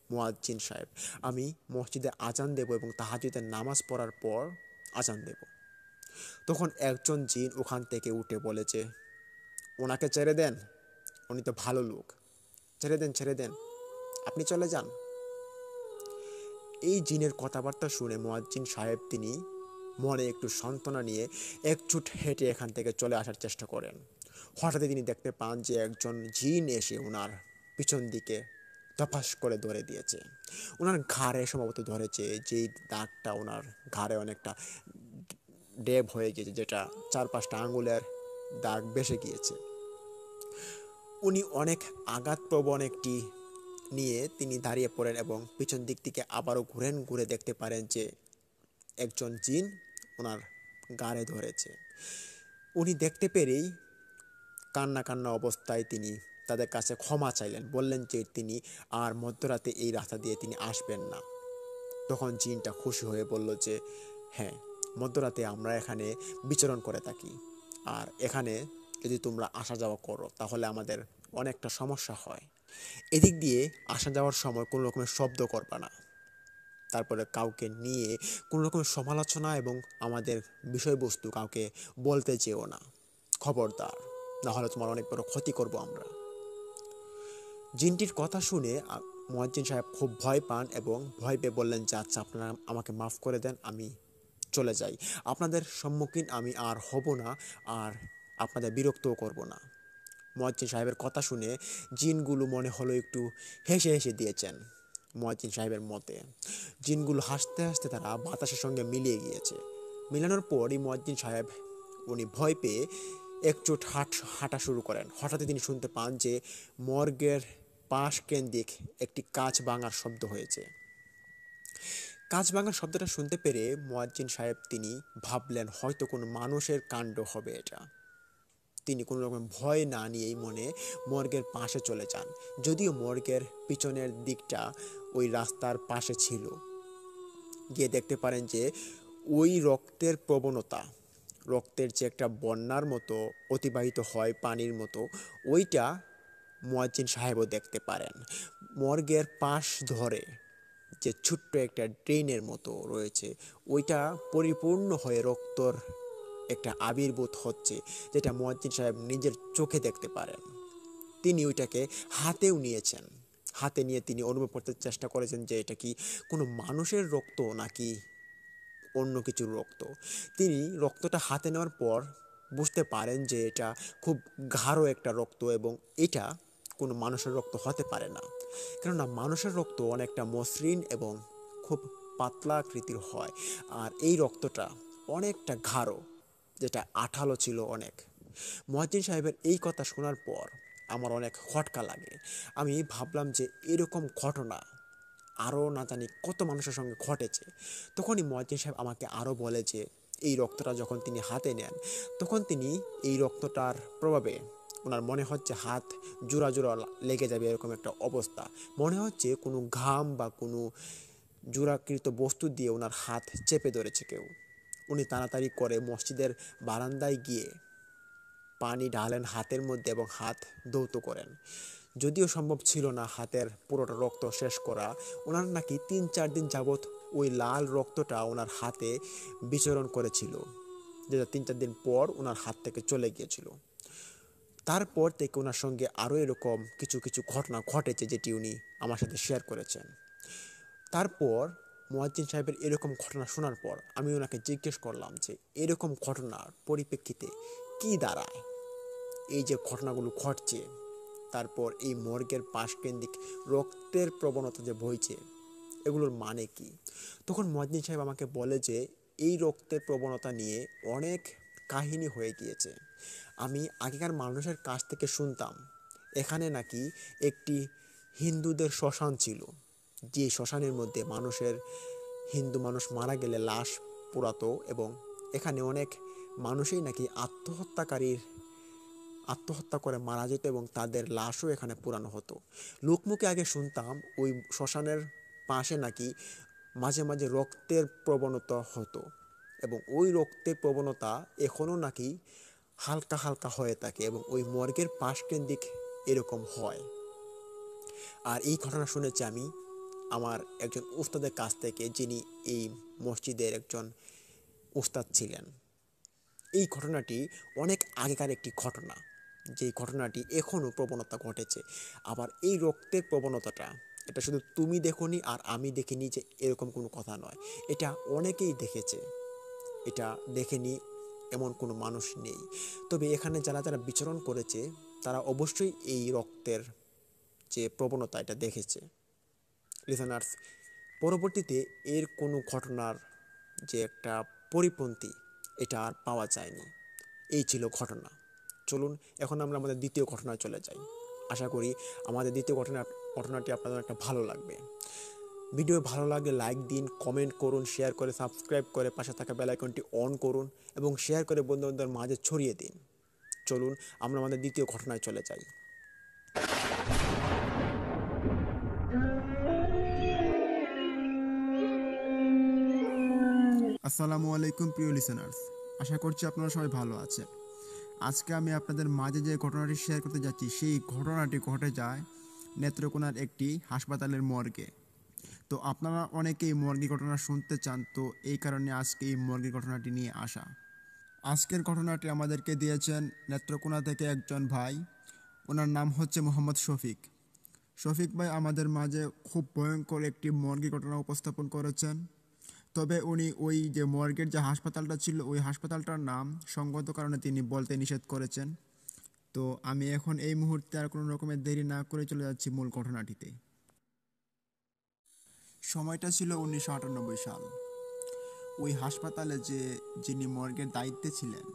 মুয়াজ্জিন সাহেব, আমি মসজিদে আজান দেব এবং তাহাজ্জুদের নামাজ পড়ার পর আজান দেব। তখন একজন জিন ওখান থেকে উঠে বলে যে, ওনাকে ছেড়ে দেন, উনি তো ভালো লোক, ছেড়ে দেন, আপনি চলে যান। এই জিনের কথাবার্তা শুনে মুয়াজ্জিন সাহেব তিনি মনে একটু সান্ত্বনা নিয়ে এক ছুট হেঁটে এখান থেকে চলে আসার চেষ্টা করেন। হঠাৎই তিনি দেখতে পান যে একজন জিন এসে ওনার পিছন দিকে তপাস করে ধরে দিয়েছে। ওনার ঘাড়ে সম্ভবত ধরেছে, যেই দাগটা ওনার ঘাড়ে অনেকটা ডেব হয়ে গিয়েছে, যেটা 4-5টা আঙ্গুলের দাগ বেসে গিয়েছে। উনি অনেক আঘাতপ্রবণ একটি নিয়ে তিনি দাঁড়িয়ে পড়েন এবং পিছন দিক থেকে আবারও ঘুরে দেখতে পারেন যে একজন জিন ওনার গাড়ে ধরেছে। উনি দেখতে পেরেই কান্না অবস্থায় তিনি তাদের কাছে ক্ষমা চাইলেন, বললেন যে তিনি আর মধ্যরাতে এই রাস্তা দিয়ে তিনি আসবেন না। তখন জিনটা খুশি হয়ে বলল যে, হ্যাঁ, মধ্যরাতে আমরা এখানে বিচরণ করে থাকি, আর এখানে যদি তোমরা আসা যাওয়া করো তাহলে আমাদের অনেকটা সমস্যা হয়। এদিক দিয়ে আসা যাওয়ার সময় কোনো রকমের শব্দ করবা না। তারপরে কাউকে নিয়ে কোনো রকমের সমালোচনা এবং আমাদের বিষয়বস্তু কাউকে বলতে চেও না, খবরদার, না হলে তোমার অনেক বড় ক্ষতি করব আমরা। জিনটির কথা শুনে মুয়াজ্জিন সাহেব খুব ভয় পান এবং ভয় পেয়ে বললেন যে, আচ্ছা, আপনারা আমাকে মাফ করে দেন, আমি চলে যাই, আপনাদের সম্মুখীন আমি আর হব না, আর আপনাদের বিরক্তও করব না। মুয়াজ্জিন সাহেবের কথা শুনে জিনগুলো মনে হলো একটু হেসে দিয়েছেন মুয়াজ্জিন সাহেবের মতে। জিনগুলো হাসতে হাসতে তারা বাতাসের সঙ্গে মিলিয়ে গিয়েছে। মিলানোর পরই মুয়াজ্জিন সাহেব উনি ভয় পেয়ে একচোট হাঁটা শুরু করেন। হঠাৎই তিনি শুনতে পান যে মর্গের পাশ কেন্দ্রিক একটি কাঁচ ভাঙার শব্দ হয়েছে। কাঁচ ভাঙার শব্দটা শুনতে পেরে মুয়াজ্জিন সাহেব তিনি ভাবলেন হয়তো কোনো মানুষের কাণ্ড হবে এটা। তিনি কোনো রকম ভয় না নিয়েই মনে মর্গের পাশে চলে যান। যদিও মর্গের পিছনের দিকটা ওই রাস্তার পাশে ছিল। গিয়ে দেখতে পারেন যে ওই রক্তের যে একটা বন্যার মতো অতিবাহিত হয় পানির মতো, ওইটা মুয়াজ্জিন সাহেবও দেখতে পারেন। মর্গের পাশ ধরে যে ছোট্ট একটা ড্রেনের মতো রয়েছে, ওইটা পরিপূর্ণ হয়ে রক্তর একটা আবির্ভূত হচ্ছে, যেটা মুয়াজ্জিন সাহেব নিজের চোখে দেখতে পারেন। তিনি ওইটাকে হাতেও নিয়েছেন। হাতে নিয়ে তিনি অনুভব করতে চেষ্টা করেছেন যে এটা কি কোনো মানুষের রক্ত নাকি অন্য কিছুর রক্ত। তিনি রক্তটা হাতে নেওয়ার পর বুঝতে পারেন যে এটা খুব গাঢ় একটা রক্ত এবং এটা কোনো মানুষের রক্ত হতে পারে না, কেননা মানুষের রক্ত অনেকটা মসৃণ এবং খুব পাতলা আকৃতির হয়, আর এই রক্তটা অনেকটা গাঢ়, যেটা আঠালো ছিল অনেক। মুয়াজ্জিন সাহেবের এই কথা শোনার পর আমার অনেক খটকা লাগে। আমি ভাবলাম যে এরকম ঘটনা আরও না জানি কত মানুষের সঙ্গে ঘটেছে। তখনই মুয়াজ্জিন সাহেব আমাকে আরও বলে যে এই রক্তটা যখন তিনি হাতে নেন তখন তিনি এই রক্তটার প্রভাবে ওনার মনে হচ্ছে হাত জোড়া জোড়া লেগে যাবে, এরকম একটা অবস্থা। মনে হচ্ছে কোনো ঘাম বা কোনো জোড়াকৃত বস্তু দিয়ে ওনার হাত চেপে ধরেছে কেউ। উনি তাড়াতাড়ি করে মসজিদের বারান্দায় গিয়ে পানি ঢালেন হাতের মধ্যে এবং হাত ধৌত করেন। যদিও সম্ভব ছিল না হাতের পুরোটা রক্ত শেষ করা, ওনার নাকি 3-4 দিন যাবৎ ওই লাল রক্তটা ওনার হাতে বিচরণ করেছিল, যেটা 3-4 দিন পর ওনার হাত থেকে চলে গিয়েছিল। তারপর থেকে ওনার সঙ্গে আরও এরকম কিছু কিছু ঘটনা ঘটেছে যেটি উনি আমার সাথে শেয়ার করেছেন। তারপর মুয়াজ্জিন সাহেবের এরকম ঘটনা শোনার পর আমি ওনাকে জিজ্ঞেস করলাম যে এরকম ঘটনার পরিপ্রেক্ষিতে কি দাঁড়ায়, এই যে ঘটনাগুলো ঘটছে, তারপর এই মর্গের পাশ কেন্দ্রিক রক্তের প্রবণতা যে বইছে, এগুলোর মানে কি? তখন মুয়াজ্জিন সাহেব আমাকে বলে যে এই রক্তের প্রবণতা নিয়ে অনেক কাহিনী হয়ে গিয়েছে। আমি আগেকার মানুষের কাছ থেকে শুনতাম এখানে নাকি একটি হিন্দুদের শ্মশান ছিল, যে শ্মশানের মধ্যে হিন্দু মানুষ মারা গেলে লাশ পোড়াতো এবং এখানে অনেক মানুষই নাকি আত্মহত্যা করে মারা যেত এবং তাদের লাশও এখানে পোড়ানো হতো। লোকমুখে আগে শুনতাম ওই শ্মশানের পাশে নাকি মাঝে মাঝে রক্তের প্রবণতা হতো এবং ওই রক্তের প্রবণতা এখনও নাকি হালকা হালকা হয়ে থাকে এবং ওই মর্গের পাশ কেন্দ্রিক এরকম হয়। আর এই ঘটনা শুনেছি আমি আমার একজন উস্তাদের কাছ থেকে, যিনি এই মসজিদের একজন উস্তাদ ছিলেন। এই ঘটনাটি অনেক আগেকার একটি ঘটনা, যে ঘটনাটি এখনও প্রবণতা ঘটেছে। আবার এই রক্তের প্রবণতাটা, এটা শুধু তুমি দেখোনি আর আমি দেখিনি যে এরকম কোনো কথা নয়, এটা অনেকেই দেখেছে। এটা দেখেনি এমন কোনো মানুষ নেই। তবে এখানে যারা যারা বিচরণ করেছে তারা অবশ্যই এই রক্তের যে প্রবণতা এটা দেখেছে। লিসেনার্স, পরবর্তীতে এর কোনো ঘটনার যে একটা পরিপন্থী এটা আর পাওয়া যায়নি। এই ছিল ঘটনা। চলুন এখন আমরা আমাদের দ্বিতীয় ঘটনায় চলে যাই। আশা করি আমাদের দ্বিতীয় ঘটনাটি আপনাদের একটা ভালো লাগবে। ভিডিও ভালো লাগলে লাইক দিন, কমেন্ট করুন, শেয়ার করে সাবস্ক্রাইব করে পাশে থাকা বেল আইকনটি অন করুন এবং শেয়ার করে বন্ধুবান্ধবের মাঝে ছড়িয়ে দিন। চলুন আমরা আমাদের দ্বিতীয় ঘটনায় চলে যাই। আসসালামু আলাইকুম প্রিয় লিসেনার্স, আশা করছি আপনারা সবাই ভালো আছেন। আজকে আমি আপনাদের মাঝে যে ঘটনাটি শেয়ার করতে যাচ্ছি সেই ঘটনাটি ঘটে যায় নেত্রকোনার একটি হাসপাতালের মর্গে। তো আপনারা অনেকেই মর্গী ঘটনা শুনতে চান, তো এই কারণে আজকে এই মর্গী ঘটনাটি নিয়ে আসা। আজকের ঘটনাটি আমাদেরকে দিয়েছেন নেত্রকোনা থেকে একজন ভাই, ওনার নাম হচ্ছে মোহাম্মদ শফিক। শফিক ভাই আমাদের মাঝে খুব ভয়ঙ্কর একটি মর্গী ঘটনা উপস্থাপন করেছেন। তবে উনি ওই যে মর্গের যে হাসপাতালটা ছিল ওই হাসপাতালটার নাম সঙ্গত কারণে তিনি বলতে নিষেধ করেছেন। তো আমি এখন এই মুহূর্তে আর কোনো রকমের দেরি না করে চলে যাচ্ছি মূল ঘটনাটিতে। সময়টা ছিল 1998 সাল। ওই হাসপাতালে যিনি মর্গের দায়িত্বে ছিলেন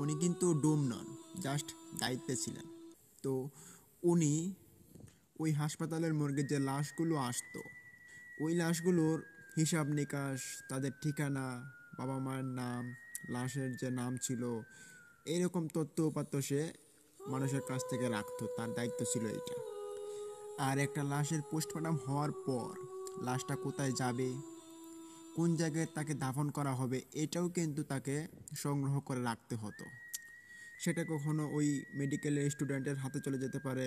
উনি কিন্তু ডুম নন, জাস্ট দায়িত্বে ছিলেন। তো উনি ওই হাসপাতালের মর্গে যে লাশগুলো আসতো ওই লাশগুলোর হিসাব নিকাশ, তাদের ঠিকানা, বাবা মায়ের নাম, লাশের যে নাম ছিল, এইরকম তথ্য উপাত্ত সে মানুষের কাছ থেকে রাখতো, তার দায়িত্ব ছিল এটা। আর একটা লাশের পোস্টমর্টম হওয়ার পর লাশটা কোথায় যাবে, কোন জায়গায় তাকে দাফন করা হবে, এটাও কিন্তু তাকে সংগ্রহ করে রাখতে হতো। সেটা কখনো ওই মেডিকেলের স্টুডেন্টের হাতে চলে যেতে পারে,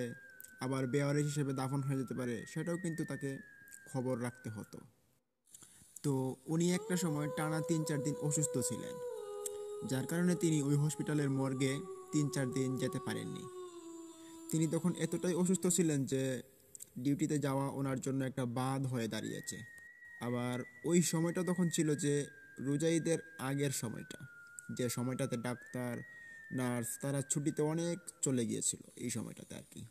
আবার বেওয়ারিশ হিসেবে দাফন হয়ে যেতে পারে, সেটাও কিন্তু তাকে খবর রাখতে হতো। তো উনি একটা সময় টানা 3-4 দিন অসুস্থ ছিলেন, যার কারণে তিনি ওই হসপিটালের মর্গে 3-4 দিন যেতে পারেননি। তিনি তখন এতটাই অসুস্থ ছিলেন যে ডিউটিতে যাওয়া ওনার জন্য একটা বাধ হয়ে দাঁড়িয়েছে। আবার ওই সময়টা তখন ছিল যে রোজাইদের আগের সময়টা, যে সময়টাতে ডাক্তার, নার্স তারা ছুটিতে অনেক চলে গিয়েছিল এই সময়টাতে আর কি।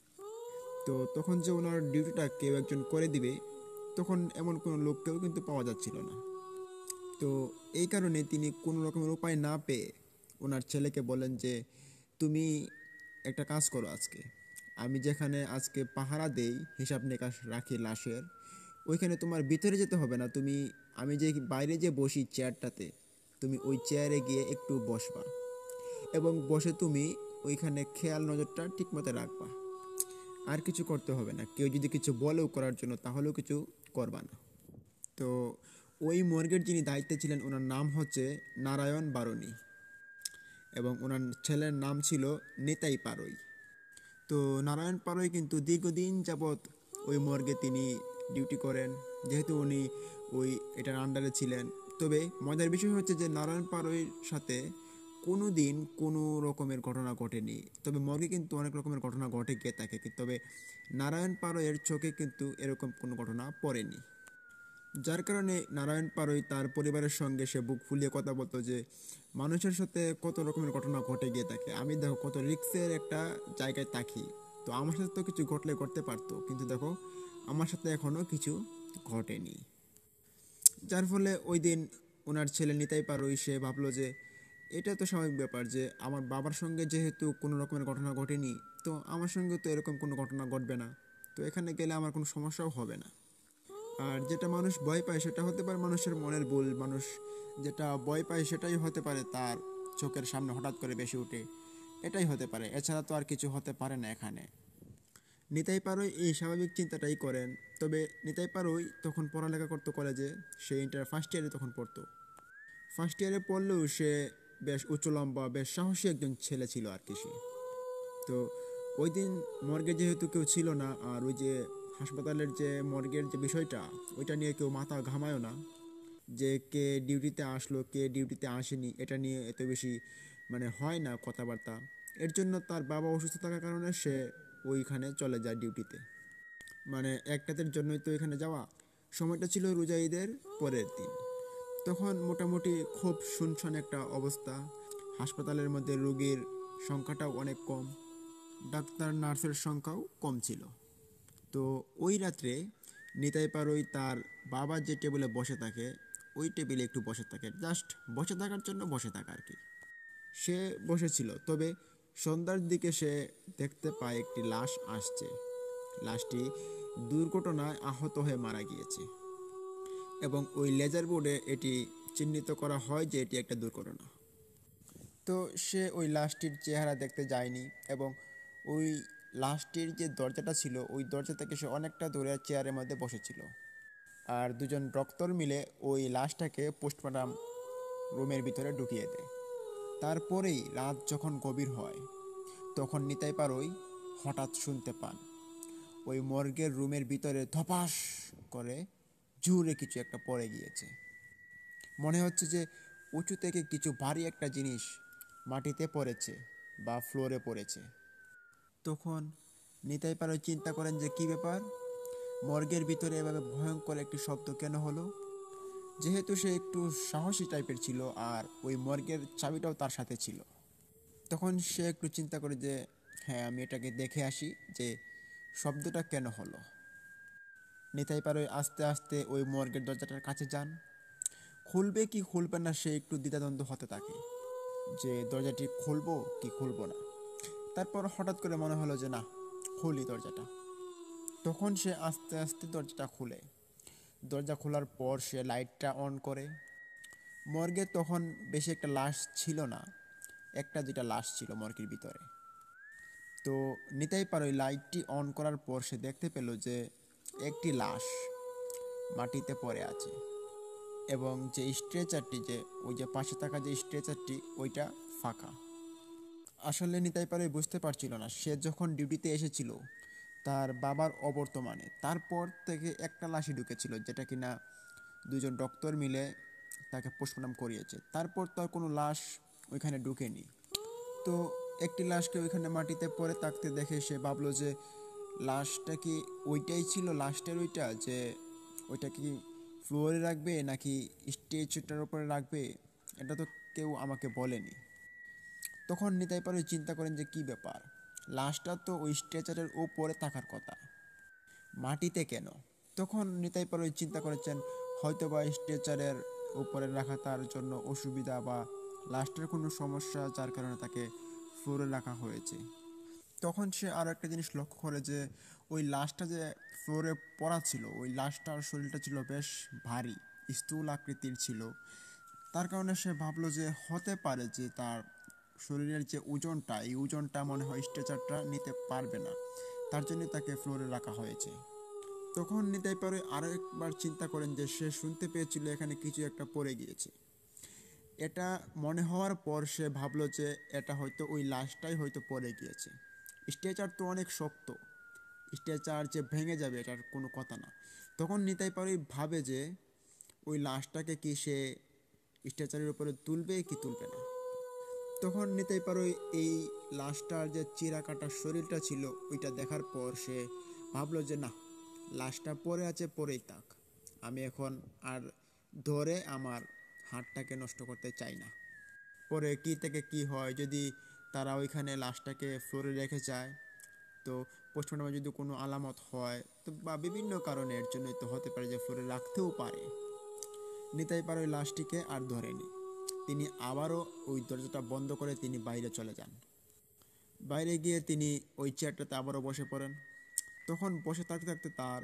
তো তখন যে ওনার ডিউটিটা কেউ একজন করে দিবে, তখন এমন কোনো লোককেও কিন্তু পাওয়া যাচ্ছিল না। তো এই কারণে তিনি কোনো রকমের উপায় না পেয়ে ওনার ছেলেকে বলেন যে তুমি একটা কাজ করো, আজকে আমি যেখানে আজকে পাহারা দেই, হিসাব নিকাশ রাখি লাশের, ওইখানে তোমার ভিতরে যেতে হবে না। আমি যে বাইরে যে বসি চেয়ারটাতে, তুমি ওই চেয়ারে গিয়ে একটু বসবা এবং বসে তুমি ওইখানে খেয়াল নজরটা ঠিকমতো রাখবা। আর কিছু করতে হবে না। কেউ যদি কিছু বলেও করার জন্য, তাহলেও কিছু করবা না। তো ওই মর্গের যিনি দায়িত্বে ছিলেন, ওনার নাম হচ্ছে নারায়ণ বারুণী এবং ওনার ছেলের নাম ছিল নিতাই পারই। তো নারায়ণ পারই কিন্তু দীর্ঘদিন যাবৎ ওই মর্গে তিনি ডিউটি করেন, যেহেতু উনি এটার আন্ডারে ছিলেন। তবে মজার বিষয় হচ্ছে যে নারায়ণ পারইর সাথে কোনো দিন কোনো রকমের ঘটনা ঘটেনি। তবে মর্গে কিন্তু অনেক রকমের ঘটনা ঘটে গিয়ে থাকে, তবে নারায়ণ পারইয়ের চোখে কিন্তু এরকম কোনো ঘটনা পড়েনি। যার কারণে নারায়ণ পারই তার পরিবারের সঙ্গে সে বুক ফুলিয়ে কথা বলতো যে মানুষের সাথে কত রকমের ঘটনা ঘটে গিয়ে থাকে, আমি দেখো কত রিক্সের একটা জায়গায় থাকি, তো আমার সাথে তো কিছু ঘটলে ঘটতে পারতো, কিন্তু দেখো আমার সাথে এখনও কিছু ঘটেনি। যার ফলে ওই দিন ওনার ছেলে নিতাই পারই সে ভাবলো যে এটা তো স্বাভাবিক ব্যাপার যে আমার বাবার সঙ্গে যেহেতু কোনো রকমের ঘটনা ঘটেনি, তো আমার সঙ্গে তো এরকম কোনো ঘটনা ঘটবে না, তো এখানে গেলে আমার কোনো সমস্যাও হবে না। আর যেটা মানুষ ভয় পায় সেটা হতে পারে মানুষের মনের ভুল, মানুষ যেটা ভয় পায় সেটাই হতে পারে তার চোখের সামনে হঠাৎ করে বেশি উঠে, এটাই হতে পারে, এছাড়া তো আর কিছু হতে পারে না এখানে। নিতাই পারই এই স্বাভাবিক চিন্তাটাই করেন। তবে নিতাই পারই তখন পড়ালেখা করতো কলেজে, সে ইন্টার ফার্স্ট ইয়ারে তখন পড়তো। ফার্স্ট ইয়ারে পড়লেও সে বেশ উঁচু লম্বা, বেশ সাহসী একজন ছেলে ছিল আর কি সে। তো ওই দিন মর্গে যেহেতু কেউ ছিল না, আর ওই যে হাসপাতালের যে মর্গের যে বিষয়টা, ওইটা নিয়ে কেউ মাথা ঘামায়ও না যে কে ডিউটিতে আসলো কে ডিউটিতে আসেনি, এটা নিয়ে এত বেশি হয় না কথাবার্তা। এর জন্য তার বাবা অসুস্থ থাকার কারণে সে ওইখানে চলে যায় ডিউটিতে। এক রাতের জন্যই তো এখানে যাওয়া। সময়টা ছিল রোজা ঈদের পরের দিন। তখন মোটামুটি খুব শুনশান একটা অবস্থা। হাসপাতালের মধ্যে রোগীর সংখ্যাটাও অনেক কম, ডাক্তার নার্সের সংখ্যাও কম ছিল। তো ওই রাত্রে নিতাই পারই তার বাবা যে টেবিলে বসে থাকে, ওই টেবিলে একটু বসে থাকে, জাস্ট বসে থাকার জন্য বসে থাকা আর কি। সে বসেছিল, তবে সন্ধ্যার দিকে সে দেখতে পায় একটি লাশ আসছে। লাশটি দুর্ঘটনায় আহত হয়ে মারা গিয়েছে এবং ওই লেজার বোর্ডে এটি চিহ্নিত করা হয় যে এটি একটা দুর্ঘটনা। তো সে ওই লাশটির চেহারা দেখতে যায়নি এবং ওই লাশটির যে দরজাটা ছিল, ওই দরজা থেকে সে অনেকটা দূরে চেয়ারের মধ্যে বসেছিল। আর দুজন ডক্টর মিলে ওই লাশটাকে পোস্টমর্টম রুমের ভিতরে ঢুকিয়ে দেয়। তারপরেই রাত যখন গভীর হয়, তখন নিতাই পারই হঠাৎ শুনতে পান ওই মর্গের রুমের ভিতরে ধপাস করে জোরে কিছু একটা পড়ে গিয়েছে। মনে হচ্ছে যে উঁচু থেকে কিছু ভারী একটা জিনিস মাটিতে পড়েছে বা ফ্লোরে পড়েছে। তখন নিতাই পারই চিন্তা করেন যে কী ব্যাপার, মর্গের ভিতরে এভাবে ভয়ঙ্কর একটি শব্দ কেন হলো। যেহেতু সে একটু সাহসী টাইপের ছিল আর ওই মর্গের চাবিটাও তার সাথে ছিল, তখন সে একটু চিন্তা করে যে হ্যাঁ, আমি এটাকে দেখে আসি যে শব্দটা কেন হলো। নিতাই পারই আস্তে আস্তে ওই মর্গের দরজাটার কাছে যান। খুলবে কি খুলবে না সে একটু দ্বিধাদ্বন্দ্ব হতে থাকে যে দরজাটি খুলবো কি খুলবো না। তারপর হঠাৎ করে মনে হলো যে না, খুলি দরজাটা। তখন সে আস্তে আস্তে দরজাটা খুলে, দরজা খোলার পর সে লাইটটা অন করে। মর্গে তখন বেশি একটা লাশ ছিল না, একটা দুইটা লাশ ছিল মর্গের ভিতরে। তো নিতাই পারই লাইটটি অন করার পর সে দেখতে পেল যে একটি লাশ মাটিতে পড়ে আছে এবং যে স্ট্রেচারটি, যে ওই যে পাশে থাকা যে স্ট্রেচারটি, ওইটা ফাঁকা। আসলে নিতাই পারই বুঝতে পারছিল না, সে যখন ডিউটিতে এসেছিল তার বাবার অবর্তমানে তারপর থেকে একটা লাশই ঢুকেছিল, যেটা কিনা দুজন ডক্টর মিলে তাকে পোস্টমর্টম করিয়েছে। তারপর তো আর কোনো লাশ ওইখানে ঢুকেনি। তো একটি লাশকে ওইখানে মাটিতে পড়ে থাকতে দেখে সে ভাবলো যে লাশটা কি ওইটাই ছিল, লাস্টের ওইটা, যে ওইটা কি ফ্লোরে রাখবে নাকি স্টেজটার উপরে রাখবে, এটা তো কেউ আমাকে বলেনি। তখন নিতাই পারই চিন্তা করেন যে কী ব্যাপার, লাশটা তো ওই স্ট্রেচারের উপরে থাকার কথা, মাটিতে কেন। তখন নিতাই পারই চিন্তা করেছেন হয়তো বা স্ট্রেচারের উপরে রাখা তার জন্য অসুবিধা বা লাস্টের কোনো সমস্যা, যার কারণে তাকে ফ্লোরে রাখা হয়েছে। তখন সে আরও একটা জিনিস লক্ষ্য করে যে ওই লাশটা যে ফ্লোরে পড়া ছিল, ওই লাশটার শরীরটা ছিল বেশ ভারী, স্থূল আকৃতির ছিল। তার কারণে সে ভাবলো যে হতে পারে যে তার শরীরের যে ওজনটা, এই ওজনটা মনে হয় স্ট্রেচারটা নিতে পারবে না, তার জন্য তাকে ফ্লোরে রাখা হয়েছে। তখন নিতাই পারে আরও একবার চিন্তা করেন যে সে শুনতে পেয়েছিল এখানে কিছু একটা পড়ে গিয়েছে। এটা মনে হওয়ার পর সে ভাবলো যে এটা হয়তো ওই লাশটাই হয়তো পড়ে গিয়েছে। স্ট্রেচার তো অনেক শক্ত, স্ট্রেচার যে ভেঙে যাবে এটার কোনো কথা না। তখন নিতাই পারে ভাবে যে ওই লাশটাকে কি সে স্ট্রেচারের উপরে তুলবে কি তুলবে না। তখন নিতেই পারো এই লাশটার যে চিরা কাটা শরীরটা ছিল ওইটা দেখার পর সে ভাবলো যে না, লাশটা পড়ে আছে, পড়েই থাক, আমি এখন আর ধরে আমার হাতটাকে নষ্ট করতে চাই না। পরে কি থেকে কি হয়, যদি তারা ওইখানে লাশটাকে ফ্লোরে রেখে যায়, তো পোস্টমর্টমে যদি কোনো আলামত হয় তো বা বিভিন্ন কারণের জন্যই তো হতে পারে যে ফ্লোরে রাখতেও পারে। নিতাই পারে ওই লাশটিকে আর ধরেনি। তিনি আবারও ওই দরজাটা বন্ধ করে তিনি বাইরে চলে যান। বাইরে গিয়ে তিনি ওই চেয়ারটাতে আবারও বসে পড়েন। তখন বসে থাকতে থাকতে তার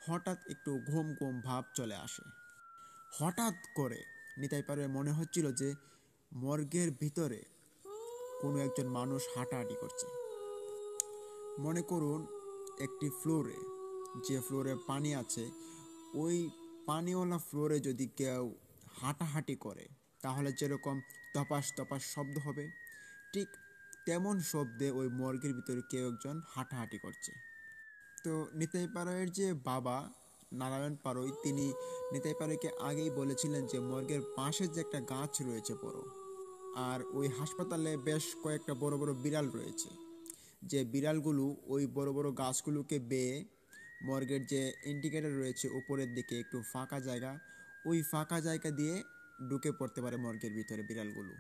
হঠাৎ একটু ঘুম ঘুম ভাব চলে আসে। হঠাৎ করে নিতাই পারে মনে হচ্ছিল যে মর্গের ভিতরে কোনো একজন মানুষ হাঁটাহাঁটি করছে। মনে করুন একটি ফ্লোরে, যে ফ্লোরে পানি আছে, ওই পানিওয়ালা ফ্লোরে যদি কেউ হাঁটাহাঁটি করে তাহলে যেরকম তপাস তপাস শব্দ হবে, ঠিক তেমন শব্দে ওই মর্গের ভিতরে কেউ একজন হাঁটাহাঁটি করছে। তো নিতাই পাড়াইয়ের যে বাবা নারায়ণ পাড়ই, তিনি নিতাই পাড়াইকে আগেই বলেছিলেন যে মর্গের পাশে যে একটা গাছ রয়েছে বড়, আর ওই হাসপাতালে বেশ কয়েকটা বড় বড় বিড়াল রয়েছে, যে বিড়ালগুলো ওই বড় বড় গাছগুলোকে বেয়ে মর্গের যে ইন্ডিকেটর রয়েছে উপরের দিকে একটু ফাঁকা জায়গা, ওই ফাঁকা জায়গা দিয়ে ঢুকে পড়তে পারে মর্গের ভিতরে। বিড়ালগুলো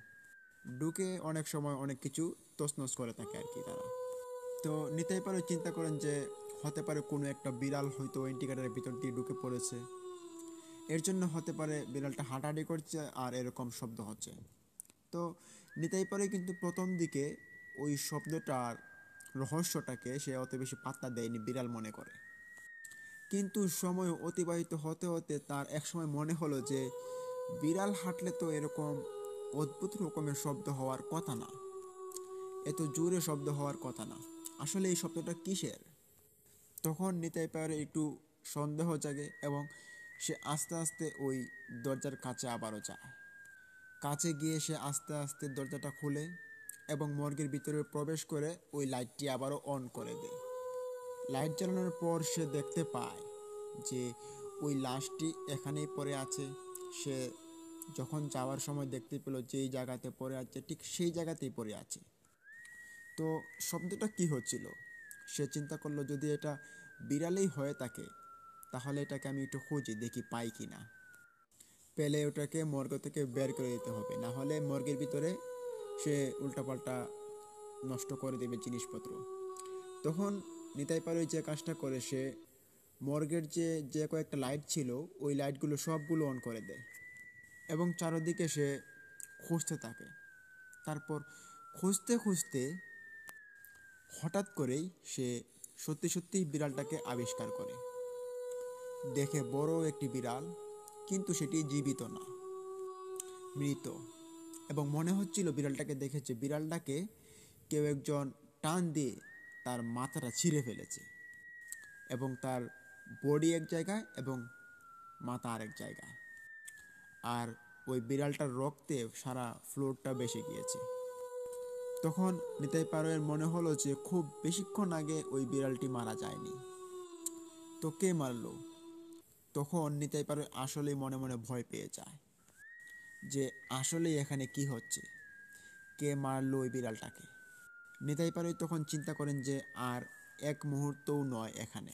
ঢুকে অনেক সময় অনেক কিছু তছনছ করে থাকে আর কি তারা। তো নিতেই পারে চিন্তা করেন যে হতে পারে কোনো একটা বিড়াল হয়তো ইন্ডিকেটরের ভিতর দিয়ে ঢুকে পড়েছে, এর জন্য হতে পারে বিড়ালটা হাঁটাহাঁটি করছে আর এরকম শব্দ হচ্ছে। তো নিতাই পারে কিন্তু প্রথম দিকে ওই শব্দটার রহস্যটাকে সে অত বেশি পাত্তা দেয়নি, বিড়াল মনে করে। কিন্তু সময় অতিবাহিত হতে হতে তার একসময় মনে হলো যে বিড়াল হাঁটলে তো এরকম অদ্ভুত রকমের শব্দ হওয়ার কথা না, এত জোরে শব্দ হওয়ার কথা না, আসলে এই শব্দটা কিসের। তখন নিতাই পারে একটু সন্দেহ জাগে এবং সে আস্তে আস্তে ওই দরজার কাছে আবারও যায়। কাছে গিয়ে সে আস্তে আস্তে দরজাটা খুলে এবং মর্গের ভিতরে প্রবেশ করে ওই লাইটটি আবারও অন করে দেয়। লাইট জ্বালানোর পর সে দেখতে পায় যে ওই লাশটি এখানেই পড়ে আছে। সে যখন যাওয়ার সময় দেখতে পেল যেই জায়গাতে পড়ে আছে ঠিক সেই জায়গাতেই পড়ে আছে। তো শব্দটা কি হচ্ছিল, সে চিন্তা করলো যদি এটা বিড়ালেই হয়ে থাকে তাহলে এটাকে আমি একটু খুঁজি, দেখি পাই কি না। পেলে ওটাকে মর্গ থেকে বের করে দিতে হবে, না হলে মর্গের ভিতরে সে উল্টাপাল্টা নষ্ট করে দেবে জিনিসপত্র। তখন নিতাই পারে যে কাজটা করে, সে মর্গের যে যে কয়েকটা লাইট ছিল ওই লাইটগুলো সবগুলো অন করে দেয় এবং চারদিকে সে খুঁজতে থাকে। তারপর খুঁজতে খুঁজতে হঠাৎ করেই সে সত্যি সত্যি বিড়ালটাকে আবিষ্কার করে। দেখে বড় একটি বিড়াল, কিন্তু সেটি জীবিত না, মৃত। এবং মনে হচ্ছিল বিড়ালটাকে দেখেছে, বিড়ালটাকে কেউ একজন টান দিয়ে তার মাথাটা ছিঁড়ে ফেলেছে এবং তার বডি এক জায়গায় এবং মাথা আরেক জায়গায়, আর ওই বিড়ালটার রক্তে সারা ফ্লোরটা বেসে গিয়েছে। তখন নিতাই পারোয়ের মনে হলো যে খুব বেশিক্ষণ আগে ওই বিড়ালটি মারা যায়নি, তো কে মারলো। তখন নিতাই পারোয় আসলেই মনে মনে ভয় পেয়ে যায় যে আসলেই এখানে কি হচ্ছে, কে মারলো ওই বিড়ালটাকে। নিতাই পারোয় তখন চিন্তা করেন যে আর এক মুহূর্তও নয় এখানে,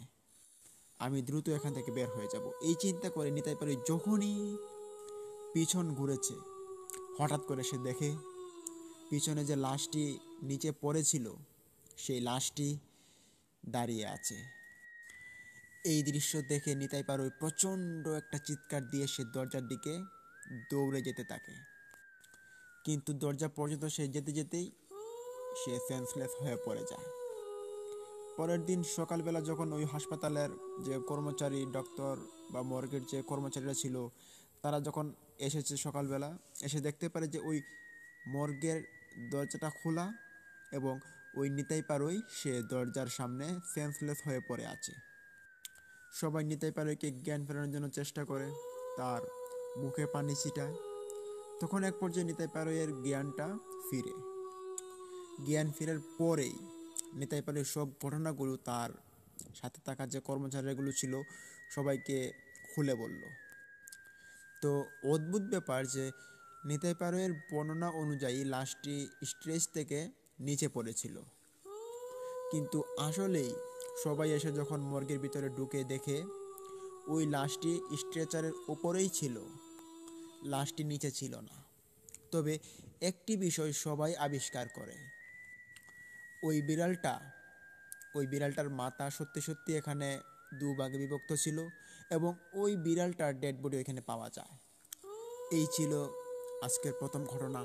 আমি দ্রুত এখান থেকে বের হয়ে যাব। এই চিন্তা করে নিতাই পারোয় যখনই পিছন ঘুরেছে, হঠাৎ করে সে দেখে পিছনে যে লাশটি নিচে পড়েছিল সেই লাশটি দাঁড়িয়ে আছে। এই দৃশ্য দেখে নিতাই পারোয় প্রচণ্ড একটা চিৎকার দিয়ে সে দরজার দিকে দৌড়ে যেতে থাকে, কিন্তু দরজা পর্যন্ত সে যেতে যেতেই সে সেন্সলেস হয়ে পড়ে যায়। পরের দিন সকালবেলা যখন ওই হাসপাতালের যে কর্মচারী ডক্টর বা মর্গের যে কর্মচারীরা ছিল তারা যখন এসেছে সকালবেলা, এসে দেখতে পারে যে ওই মর্গের দরজাটা খোলা এবং ওই নিতাই পারুই সে দরজার সামনে সেন্সলেস হয়ে পড়ে আছে। সবাই নিতাই পারুইকে জ্ঞান ফেরানোর জন্য চেষ্টা করে, তার মুখে পানি ছিটায়। তখন এক পর্যায়ে নিতাই পারুইয়ের জ্ঞান ফেরার পরেই নিতাই পারুই সব ঘটনাগুলো তার সাথে থাকা যে কর্মচারীগুলো ছিল সবাইকে খুলে বলল। তো অদ্ভুত ব্যাপার যে নিতাই পারুইয়ের বর্ণনা অনুযায়ী লাশটি স্ট্রেচ থেকে নিচে পড়েছিল, কিন্তু আসলেই সবাই এসে যখন মর্গের ভিতরে ঢুকে দেখে ওই লাশটি স্ট্রেচারের ওপরেই ছিল, লাশটি নিচে ছিল না। তবে একটি বিষয় সবাই আবিষ্কার করে, ওই বিড়ালটার মাথা সত্যি সত্যি এখানে দুভাগে বিভক্ত ছিল এবং ওই বিড়ালটার ডেড বডি এখানে পাওয়া যায়। এই ছিল আজকের প্রথম ঘটনা।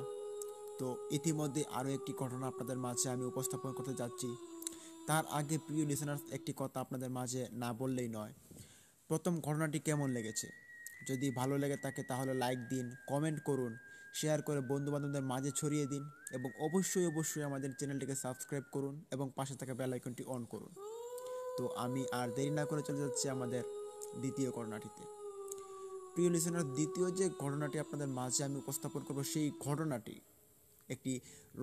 তো ইতিমধ্যে আরও একটি ঘটনা আপনাদের মাঝে আমি উপস্থাপন করতে যাচ্ছি। তার আগে প্রিয় লিসেনার্স, একটি কথা আপনাদের মাঝে না বললেই নয়। প্রথম ঘটনাটি কেমন লেগেছে? যদি ভালো লেগে থাকে তাহলে লাইক দিন, কমেন্ট করুন, শেয়ার করে বন্ধুবান্ধবদের মাঝে ছড়িয়ে দিন এবং অবশ্যই আমাদের চ্যানেলটিকে সাবস্ক্রাইব করুন এবং পাশে থাকা বেল আইকনটি অন করুন। তো আমি আর দেরি না করে চলে যাচ্ছি আমাদের দ্বিতীয় ঘটনাটিতে। প্রিয় লিসেনার, দ্বিতীয় যে ঘটনাটি আপনাদের মাঝে আমি উপস্থাপন করব সেই ঘটনাটি একটি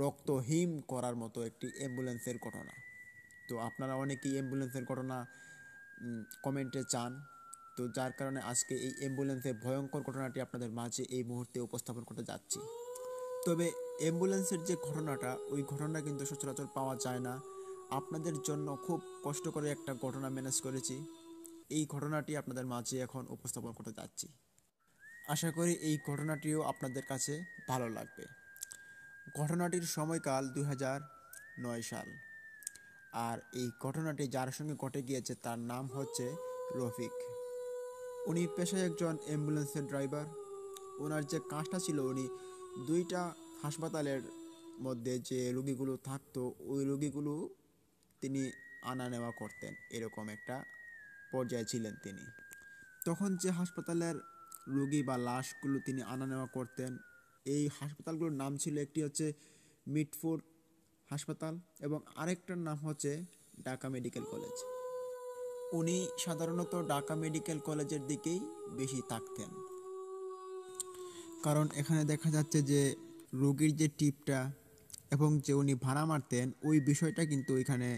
রক্তহীন করার মতো একটি অ্যাম্বুলেন্সের ঘটনা। তো আপনারা অনেকেই অ্যাম্বুলেন্সের ঘটনা কমেন্টে চান, তো যার কারণে আজকে এই অ্যাম্বুলেন্সের ভয়ঙ্কর ঘটনাটি আপনাদের মাঝে এই মুহূর্তে উপস্থাপন করতে যাচ্ছি। তবে অ্যাম্বুলেন্সের যে ঘটনাটা, ওই ঘটনা কিন্তু সচরাচর পাওয়া যায় না। আপনাদের জন্য খুব কষ্ট করে একটা ঘটনা ম্যানেজ করেছি, এই ঘটনাটি আপনাদের মাঝে এখন উপস্থাপন করতে যাচ্ছি। আশা করি এই ঘটনাটিও আপনাদের কাছে ভালো লাগবে। ঘটনাটির সময়কাল 2009 সাল, আর এই ঘটনাটি যার সঙ্গে ঘটে গিয়েছে তার নাম হচ্ছে রফিক। উনি পেশায় একজন অ্যাম্বুলেন্সের ড্রাইভার। ওনার যে কাজটা ছিল, উনি দুইটা হাসপাতালের মধ্যে যে রুগীগুলো থাকতো ওই রুগীগুলো তিনি আনা নেওয়া করতেন, এরকম একটা পর্যায়ে ছিলেন তিনি। তখন যে হাসপাতালের রুগী বা লাশগুলো তিনি আনা নেওয়া করতেন, এই হাসপাতালগুলোর নাম ছিল, একটি হচ্ছে মিটফোর্ড হাসপাতাল এবং আরেকটার নাম হচ্ছে ঢাকা মেডিকেল কলেজ। উনি সাধারণত ঢাকা মেডিকেল কলেজের দিকেই বেশি থাকতেন, কারণ এখানে দেখা যাচ্ছে যে রোগীর যে টিপটা এবং যে উনি ভাড়া মারতেন ওই বিষয়টা কিন্তু ওইখানে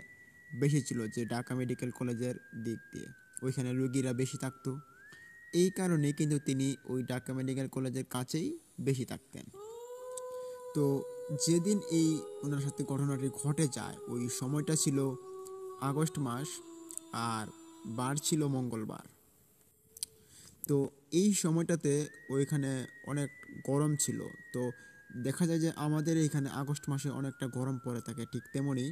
বেশি ছিল, যে ঢাকা মেডিকেল কলেজের দিক দিয়ে ওইখানে রোগীরা বেশি থাকতো। এই কারণে কিন্তু তিনি ওই ঢাকা মেডিকেল কলেজের কাছেই বেশি থাকতেন। তো যেদিন এই ওনার সাথে ঘটনাটি ঘটে যায় ওই সময়টা ছিল আগস্ট মাস, আর বার ছিল মঙ্গলবার। তো এই সময়টাতে ওইখানে অনেক গরম ছিল। তো দেখা যায় যে আমাদের এইখানে আগস্ট মাসে অনেকটা গরম পড়ে থাকে, ঠিক তেমনই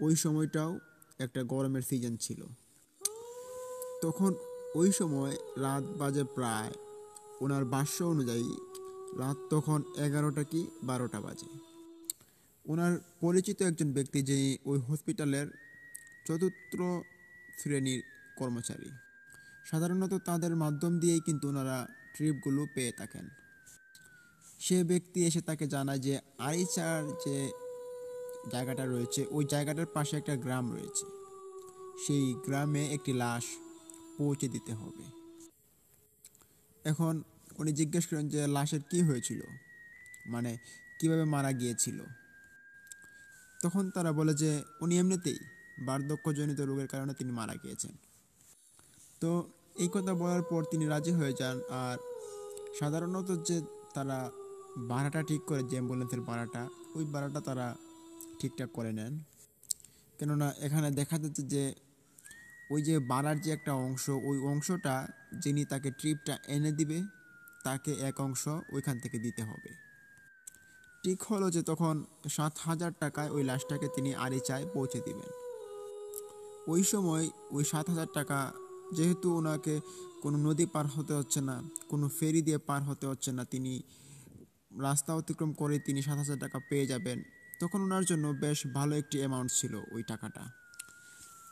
ওই সময়টাও একটা গরমের সিজন ছিল। তখন ওই সময় রাত বাজে প্রায়, ওনার ভাষ্য অনুযায়ী রাত তখন 11টা কি 12টা বাজে। ওনার পরিচিত একজন ব্যক্তি, যিনি ওই হসপিটালের চতুর্থ শ্রেণীর কর্মচারী, সাধারণত তাদের মাধ্যম দিয়েই কিন্তু ওনারা ট্রিপগুলো পেয়ে থাকেন। সে ব্যক্তি এসে তাকে জানায় যে আরিচার যে জায়গাটা রয়েছে ওই জায়গাটার পাশে একটা গ্রাম রয়েছে, সেই গ্রামে একটি লাশ পৌঁছে দিতে হবে। এখন উনি জিজ্ঞেস করেন যে লাশের কি হয়েছিল, মানে কিভাবে মারা গিয়েছিল। তখন তারা বলে যে উনি এমনিতেই বার্ধক্যজনিত রোগের কারণে তিনি মারা গিয়েছেন। তো এই কথা বলার পর তিনি রাজি হয়ে যান। আর সাধারণত যে তারা ভাড়াটা ঠিক করে, যে অ্যাম্বুলেন্সের ভাড়াটা, ওই ভাড়াটা তারা ঠিকঠাক করে নেন। কেননা এখানে দেখা যাচ্ছে যে ওই যে ভাড়ার যে একটা অংশ, ওই অংশটা যিনি তাকে ট্রিপটা এনে দিবে তাকে এক অংশ ওইখান থেকে দিতে হবে। ঠিক হলো যে তখন 7,000 টাকায় ওই লাশটাকে তিনি আরিচায় পৌঁছে দিবেন। ওই সময় ওই 7,000 টাকা, যেহেতু ওনাকে কোনো নদী পার হতে হচ্ছে না, কোনো ফেরি দিয়ে পার হতে হচ্ছে না, তিনি রাস্তা অতিক্রম করে তিনি 7,000 টাকা পেয়ে যাবেন, তখন ওনার জন্য বেশ ভালো একটি অ্যামাউন্ট ছিল ওই টাকাটা।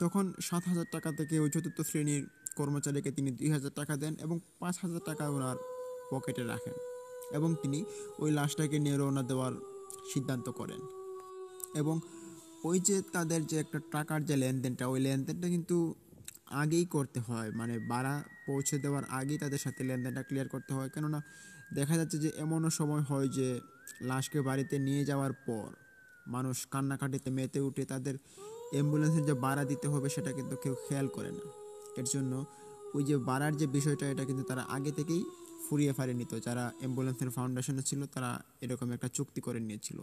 তখন 7,000 টাকা থেকে ওই চতুর্থ শ্রেণীর কর্মচারীকে তিনি 2,000 টাকা দেন এবং 5,000 টাকা ওনার পকেটে রাখেন এবং তিনি ওই লাশটাকে নিয়ে রওনা দেওয়ার সিদ্ধান্ত করেন। এবং ওই যে তাদের যে একটা টাকার যে লেনদেনটা, ওই লেনদেনটা কিন্তু আগেই করতে হয়, মানে ভাড়া পৌঁছে দেওয়ার আগেই তাদের সাথে লেনদেনটা ক্লিয়ার করতে হয়। কেননা দেখা যাচ্ছে যে এমনও সময় হয় যে লাশকে বাড়িতে নিয়ে যাওয়ার পর মানুষ কান্নাকাটিতে মেতে উঠে তাদের অ্যাম্বুলেন্সের যে ভাড়া দিতে হবে সেটা কিন্তু কেউ খেয়াল করে না। এর জন্য ওই যে ভাড়ার যে বিষয়টা, এটা কিন্তু তারা আগে থেকেই ফুরিয়ে ফারিয়ে নিত। যারা অ্যাম্বুলেন্সের ফাউন্ডেশনে ছিল তারা এরকম একটা চুক্তি করে নিয়েছিল।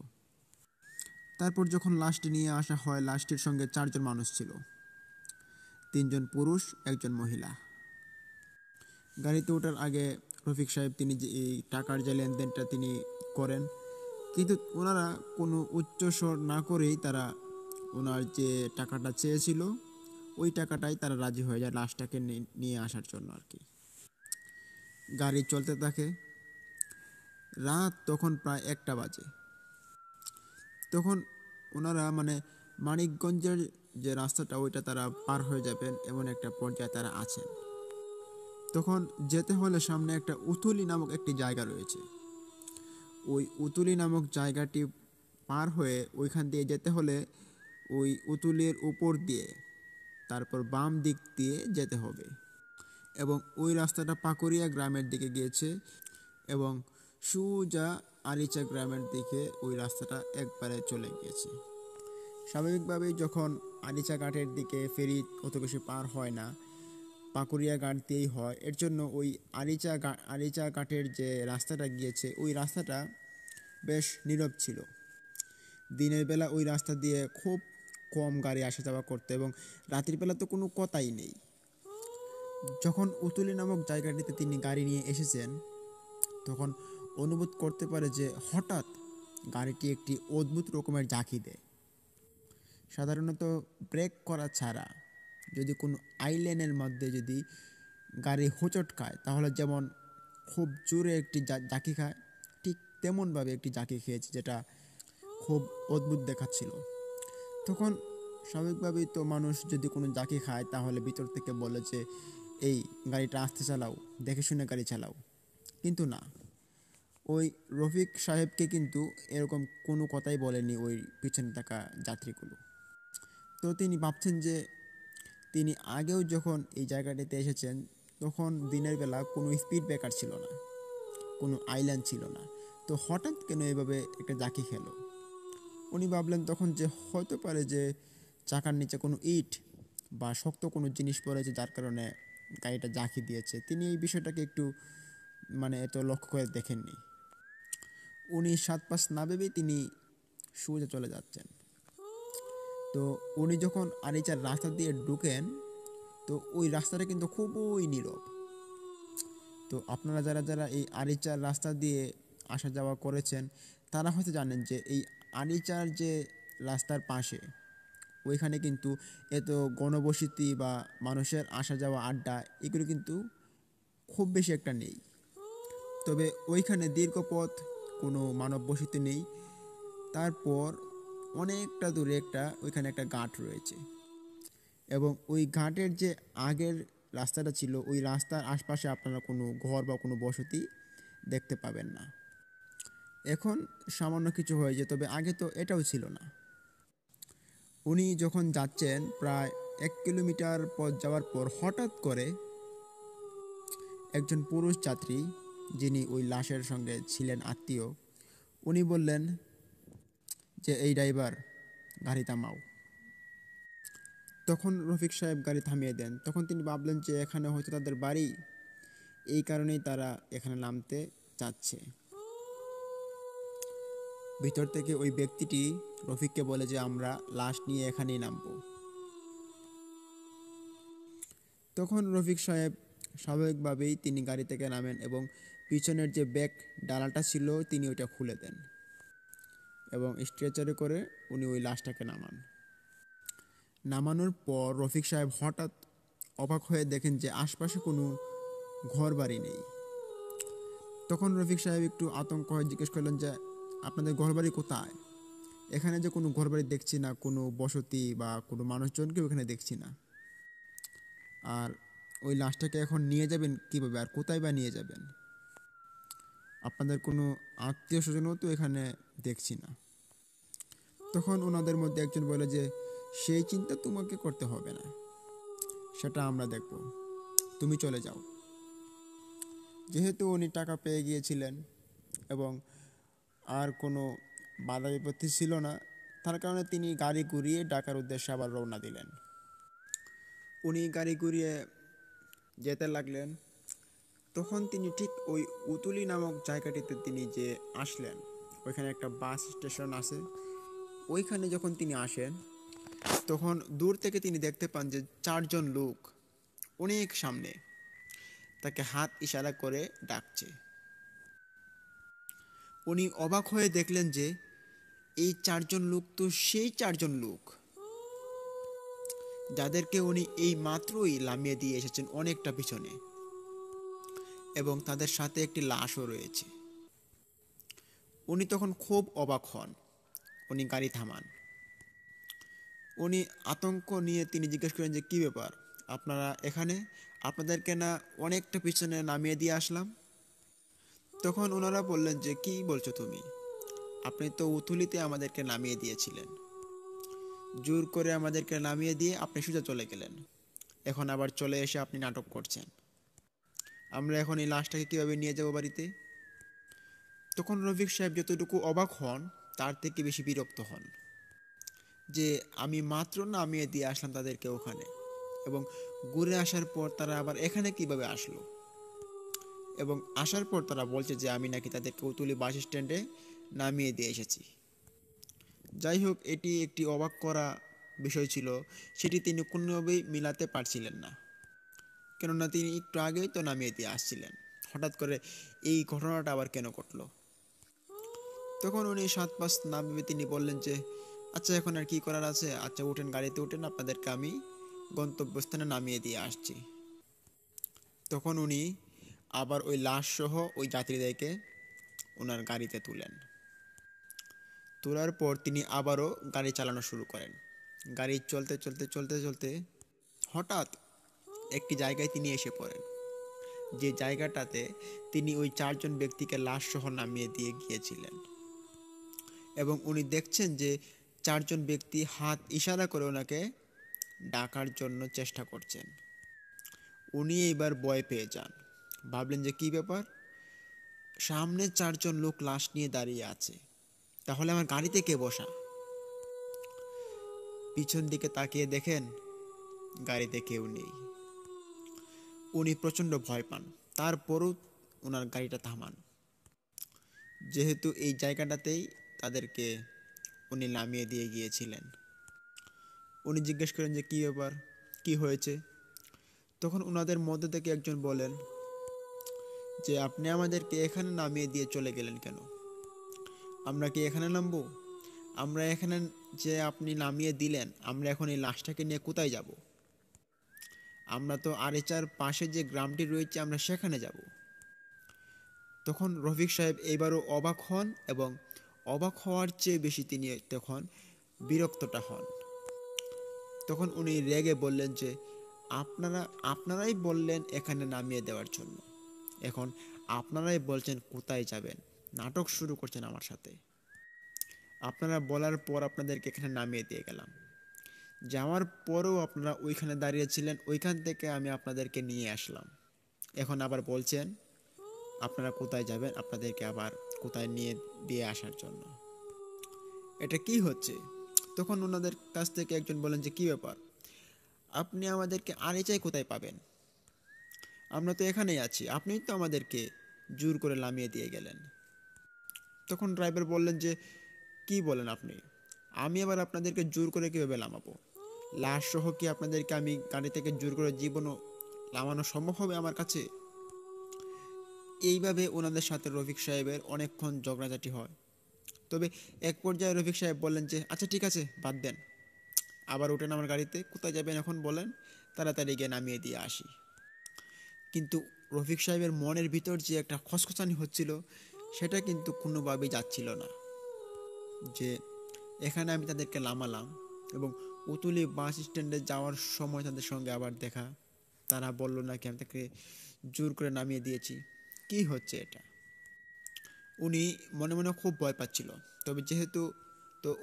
তারপর যখন লাশটি নিয়ে আসা হয়, লাশটির সঙ্গে 4 জন মানুষ ছিল, 3 জন পুরুষ, 1 জন মহিলা। গাড়িতে ওঠার আগে রফিক সাহেব তিনি যে এই টাকার যে লেনদেনটা তিনি করেন, কিন্তু ওনারা কোনো উচ্চস্বর না করেই তারা ওনার যে টাকাটা চেয়েছিল ওই টাকাটাই তারা রাজি হয়ে যায় লাশটাকে নিয়ে আসার জন্য আর কি। গাড়ি চলতে থাকে। রাত তখন প্রায় 1টা বাজে। তখন ওনারা মানে মানিকগঞ্জের যে রাস্তাটা ওইটা তারা পার হয়ে যাবেন এমন একটা পর্যায়ে তারা আছেন। তখন যেতে হলে সামনে একটা উতুলি নামক একটি জায়গা রয়েছে। ওই উতুলি নামক জায়গাটি পার হয়ে ওইখান দিয়ে যেতে হলে ওই উতুলের উপর দিয়ে তারপর বাম দিক দিয়ে যেতে হবে এবং ওই রাস্তাটা পাকুড়িয়া গ্রামের দিকে গিয়েছে এবং সুজা আরিচা গ্রামের দিকে ওই রাস্তাটা একবারে চলে গিয়েছে। স্বাভাবিকভাবেই যখন আরিচা ঘাটের দিকে ফেরি অত বেশি পার হয় না, পাকুড়িয়া ঘাট দিয়েই হয়। এর জন্য ওই আরিচা ঘাটের যে রাস্তাটা গিয়েছে ওই রাস্তাটা বেশ নীরব ছিল। দিনের বেলা ওই রাস্তা দিয়ে খুব কম গাড়ি আসা যাওয়া করতো এবং রাতের বেলা তো কোনো কথাই নেই। যখন উতুলি নামক জায়গাটিতে তিনি গাড়ি নিয়ে এসেছেন তখন অনুভব করতে পারে যে হঠাৎ গাড়িটি একটি অদ্ভুত রকমের ঝাঁকি দেয়। সাধারণত ব্রেক করা ছাড়া যদি কোনো আইল্যান্ডের মধ্যে যদি গাড়ি হোঁচট খায় তাহলে যেমন খুব জোরে একটি ঝাঁকি খায়, ঠিক তেমনভাবে একটি ঝাঁকি খেয়েছে, যেটা খুব অদ্ভুত দেখাচ্ছিল। তখন স্বাভাবিকভাবেই তো মানুষ যদি কোনো ঝাঁকি খায় তাহলে ভিতর থেকে বলে যে এই গাড়িটা আস্তে চালাও, দেখে শুনে গাড়ি চালাও। কিন্তু না, ওই রফিক সাহেবকে কিন্তু এরকম কোনো কথাই বলেনি ওই পিছনে থাকা যাত্রীগুলো। তো তিনি ভাবছেন যে তিনি আগেও যখন এই জায়গাটিতে এসেছেন তখন দিনের বেলা কোনো স্পিড ব্রেকার ছিল না, কোনো আইল্যান্ড ছিল না, তো হঠাৎ কেন এভাবে একটা ঝাঁকি খেলো। উনি ভাবলেন তখন যে হয়তো পারে যে চাকার নিচে কোনো ইট বা শক্ত কোনো জিনিস পড়েছে যার কারণে গাড়িটা ঝাঁকি দিয়েছে। তিনি এই বিষয়টাকে একটু মানে এত লক্ষ্য করে দেখেননি। উনি 7 পাঁচ না ভেবেই তিনি সোজা চলে যাচ্ছেন। তো উনি যখন আরিচার রাস্তা দিয়ে ঢুকেন তো ওই রাস্তাটা কিন্তু খুবই নীরব। তো আপনারা যারা যারা এই আরিচার রাস্তা দিয়ে আসা যাওয়া করেছেন তারা হয়তো জানেন যে এই আরিচার যে রাস্তার পাশে ওইখানে কিন্তু এত গণবসতি বা মানুষের আসা যাওয়া আড্ডা এগুলো কিন্তু খুব বেশি একটা নেই। তবে ওইখানে দীর্ঘ পথ কোনো মানব বসতি নেই। তারপর অনেকটা দূরে ওইখানে একটা ঘাট রয়েছে এবং ওই ঘাটের যে আগের রাস্তাটা ছিল ওই রাস্তার আশপাশে আপনারা কোনো ঘর বা কোনো বসতি দেখতে পাবেন না। এখন সামান্য কিছু হয়েছে, তবে আগে তো এটাও ছিল না। উনি যখন যাচ্ছেন প্রায় 1 কিলোমিটার পথ যাওয়ার পর হঠাৎ করে একজন পুরুষ যাত্রী যিনি ওই লাশের সঙ্গে ছিলেন আত্মীয়, উনি বললেন যে এই ড্রাইভার গাড়ি থামাও। তখন রফিক সাহেব গাড়ি থামিয়ে দেন। তখন তিনি ভাবলেন যে এখানে হয়তো তাদের বাড়ি, এই কারণেই তারা এখানে নামতে চাচ্ছে। ভিতর থেকে ওই ব্যক্তিটি রফিককে বলে যে আমরা লাশ নিয়ে এখানেই নামবো। তখন রফিক সাহেব স্বাভাবিকভাবেই তিনি গাড়ি থেকে নামেন এবং পিছনের যে ব্যাগ ডালাটা ছিল তিনি ওইটা খুলে দেন এবং স্ট্রেচারে করে উনি ওই লাশটাকে নামান। নামানোর পর রফিক সাহেব হঠাৎ অবাক হয়ে দেখেন যে আশপাশে কোনো ঘর বাড়ি নেই। তখন রফিক সাহেব একটু আতঙ্ক হয়ে জিজ্ঞেস করলেন যে আপনাদের ঘর বাড়ি কোথায়? এখানে যে কোনো ঘরবাড়ি দেখছি না, কোনো বসতি বা কোনো মানুষজনকেও এখানে দেখছি না। আর ওই লাশটাকে এখন নিয়ে যাবেন কীভাবে, আর কোথায় বা নিয়ে যাবেন? আপনাদের কোনো আত্মীয় স্বজনও তো এখানে দেখছি না। তখন ওনাদের মধ্যে একজন বলে যে সেই চিন্তা তোমাকে করতে হবে না, সেটা আমরা দেখব, তুমি চলে যাও। যেহেতু উনি টাকা পেয়ে গিয়েছিলেন এবং আর কোনো বাধা বিপত্তি ছিল না, তার কারণে তিনি গাড়ি ঘুরিয়ে ঢাকার উদ্দেশ্যে আবার রওনা দিলেন। উনি গাড়ি ঘুরিয়ে যেতে লাগলেন। তখন তিনি ঠিক ওই উতুলি নামক জায়গাটিতে তিনি যে আসলেন, ওইখানে একটা বাস স্টেশন আছে। ওইখানে যখন তিনি আসেন, তখন দূর থেকে তিনি দেখতে পান যে 4জন লোক অনেক সামনে তাকে হাত ইশারা করে ডাকছে। উনি অবাক হয়ে দেখলেন যে এই 4জন লোক তো সেই 4জন লোক যাদেরকে উনি এই মাত্রই নামিয়ে দিয়ে এসেছেন অনেকটা পিছনে, এবং তাদের সাথে একটি লাশও রয়েছে। উনি তখন খুব অবাক হন। উনি গাড়ি থামান। উনি আতঙ্ক নিয়ে তিনি জিজ্ঞেস করেন যে কী ব্যাপার, আপনারা এখানে, আপনাদেরকে না অনেকটা পিছনে নামিয়ে দিয়ে আসলাম? তখন ওনারা বললেন যে কি বলছো তুমি, আপনি তো উথুলিতে আমাদেরকে নামিয়ে দিয়েছিলেন, জোর করে আমাদেরকে নামিয়ে দিয়ে আপনি সোজা চলে গেলেন, এখন আবার চলে এসে আপনি নাটক করছেন। আমরা এখন এই লাশটাকে কীভাবে নিয়ে যাব বাড়িতে? তখন রফিক সাহেব যতটুকু অবাক হন তার থেকে বেশি বিরক্ত হন যে আমি মাত্র নামিয়ে দিয়ে আসলাম তাদেরকে ওখানে, এবং ঘুরে আসার পর তারা আবার এখানে কিভাবে আসলো, এবং আসার পর তারা বলছে যে আমি নাকি তাদেরকে উতুলি বাস স্ট্যান্ডে নামিয়ে দিয়ে এসেছি। যাই হোক, এটি একটি অবাক করা বিষয় ছিল, সেটি তিনি কোনোভাবেই মিলাতে পারছিলেন না, কেননা তিনি একটু আগেই তো নামিয়ে দিয়ে আসছিলেন, হঠাৎ করে এই ঘটনাটা আবার কেন ঘটলো? তখন উনি 7-5 না ভেবে তিনি বললেন যে আচ্ছা এখন আর কি করার আছে, আচ্ছা উঠেন, গাড়িতে উঠেন, আপনাদেরকে আমি গন্তব্যস্থানে নামিয়ে দিয়ে আসছি। তখন উনি আবার ওই লাশ সহ ওই যাত্রীদেরকে ওনার গাড়িতে তুলেন। তোলার পর তিনি আবারও গাড়ি চালানো শুরু করেন। গাড়ি চলতে চলতে চলতে চলতে হঠাৎ একটি জায়গায় তিনি এসে পড়েন, যে জায়গাটাতে তিনি ওই 4জন ব্যক্তিকে লাশ সহ নামিয়ে দিয়ে গিয়েছিলেন, এবং উনি দেখছেন যে 4জন ব্যক্তি হাত ইশারা করে ওনাকে ডাকার জন্য চেষ্টা করছেন। উনি এইবার ভয় পেয়ে যান, ভাবলেন যে কী ব্যাপার, সামনে 4জন লোক লাশ নিয়ে দাঁড়িয়ে আছে, তাহলে আমার গাড়িতে কে বসা? পিছন দিকে তাকিয়ে দেখেন গাড়িতে কেউ নেই। উনি প্রচণ্ড ভয় পান, তারপরও ওনার গাড়িটা থামান, যেহেতু এই জায়গাটাতেই তাদেরকে উনি নামিয়ে দিয়ে গিয়েছিলেন। উনি জিজ্ঞেস করেন যে কী ব্যাপার, কী হয়েছে? তখন ওনাদের মধ্যে থেকে একজন বলেন যে আপনি আমাদেরকে এখানে নামিয়ে দিয়ে চলে গেলেন কেন? আমরা কি এখানে নামবো? আমরা এখানে যে আপনি নামিয়ে দিলেন, আমরা এখন এই লাশটাকে নিয়ে কোথায় যাব? আমরা তো আরিচার পাশে যে গ্রামটি রয়েছে আমরা সেখানে যাব। তখন রফিক সাহেব এইবারও অবাক হন, এবং অবাক হওয়ার চেয়ে বেশি তিনি তখন বিরক্তটা হন। তখন উনি রেগে বললেন যে আপনারাই বললেন এখানে নামিয়ে দেওয়ার জন্য, এখন আপনারাই বলছেন কোথায় যাবেন, নাটক শুরু করছেন আমার সাথে। আপনারা বলার পর আপনাদেরকে এখানে নামিয়ে দিয়ে গেলাম, যাওয়ার পরেও আপনারা ওইখানে দাঁড়িয়েছিলেন, ওইখান থেকে আমি আপনাদেরকে নিয়ে আসলাম, এখন আবার বলছেন আপনারা কোথায় যাবেন, আপনাদেরকে আবার কোথায় নিয়ে দিয়ে আসার জন্য। এটা কি হচ্ছে? তখন ওনাদের কাছ থেকে একজন বলেন যে কী ব্যাপার, আপনি আমাদেরকে আরিচায় কোথায় পাবেন? আমরা তো এখানেই আছি, আপনিই তো আমাদেরকে জোর করে নামিয়ে দিয়ে গেলেন। তখন ড্রাইভার বললেন যে কি বলেন আপনি, আমি আবার আপনাদেরকে জোর করে কীভাবে নামাবো? লাশ সহ কি আপনাদেরকে আমি গাড়ি থেকে জোর করে জীবনও নামানো সম্ভব হবে আমার কাছে? এইভাবে ওনাদের সাথে রফিক সাহেবের অনেকক্ষণ ঝগড়াঝাটি হয়। তবে এক পর্যায়ে রফিক সাহেব বললেন যে আচ্ছা ঠিক আছে, বাদ দেন, আবার ওঠেন আমার গাড়িতে, কোথায় যাবেন এখন বলেন, তাড়াতাড়ি গিয়ে নামিয়ে দিয়ে আসি। কিন্তু রফিক সাহেবের মনের ভিতর যে একটা খসখসানি হচ্ছিল, সেটা কিন্তু কোনোভাবেই যাচ্ছিল না, যে এখানে আমি তাদেরকে নামালাম এবং উতুলি বাস স্ট্যান্ডে যাওয়ার সময় তাদের সঙ্গে আবার দেখা। তারা বলল নাকি আমি তাকে জোর করে নামিয়ে দিয়েছি। কি হচ্ছে এটা? উনি মনে মনে খুব ভয় পাচ্ছিল। তবে যেহেতু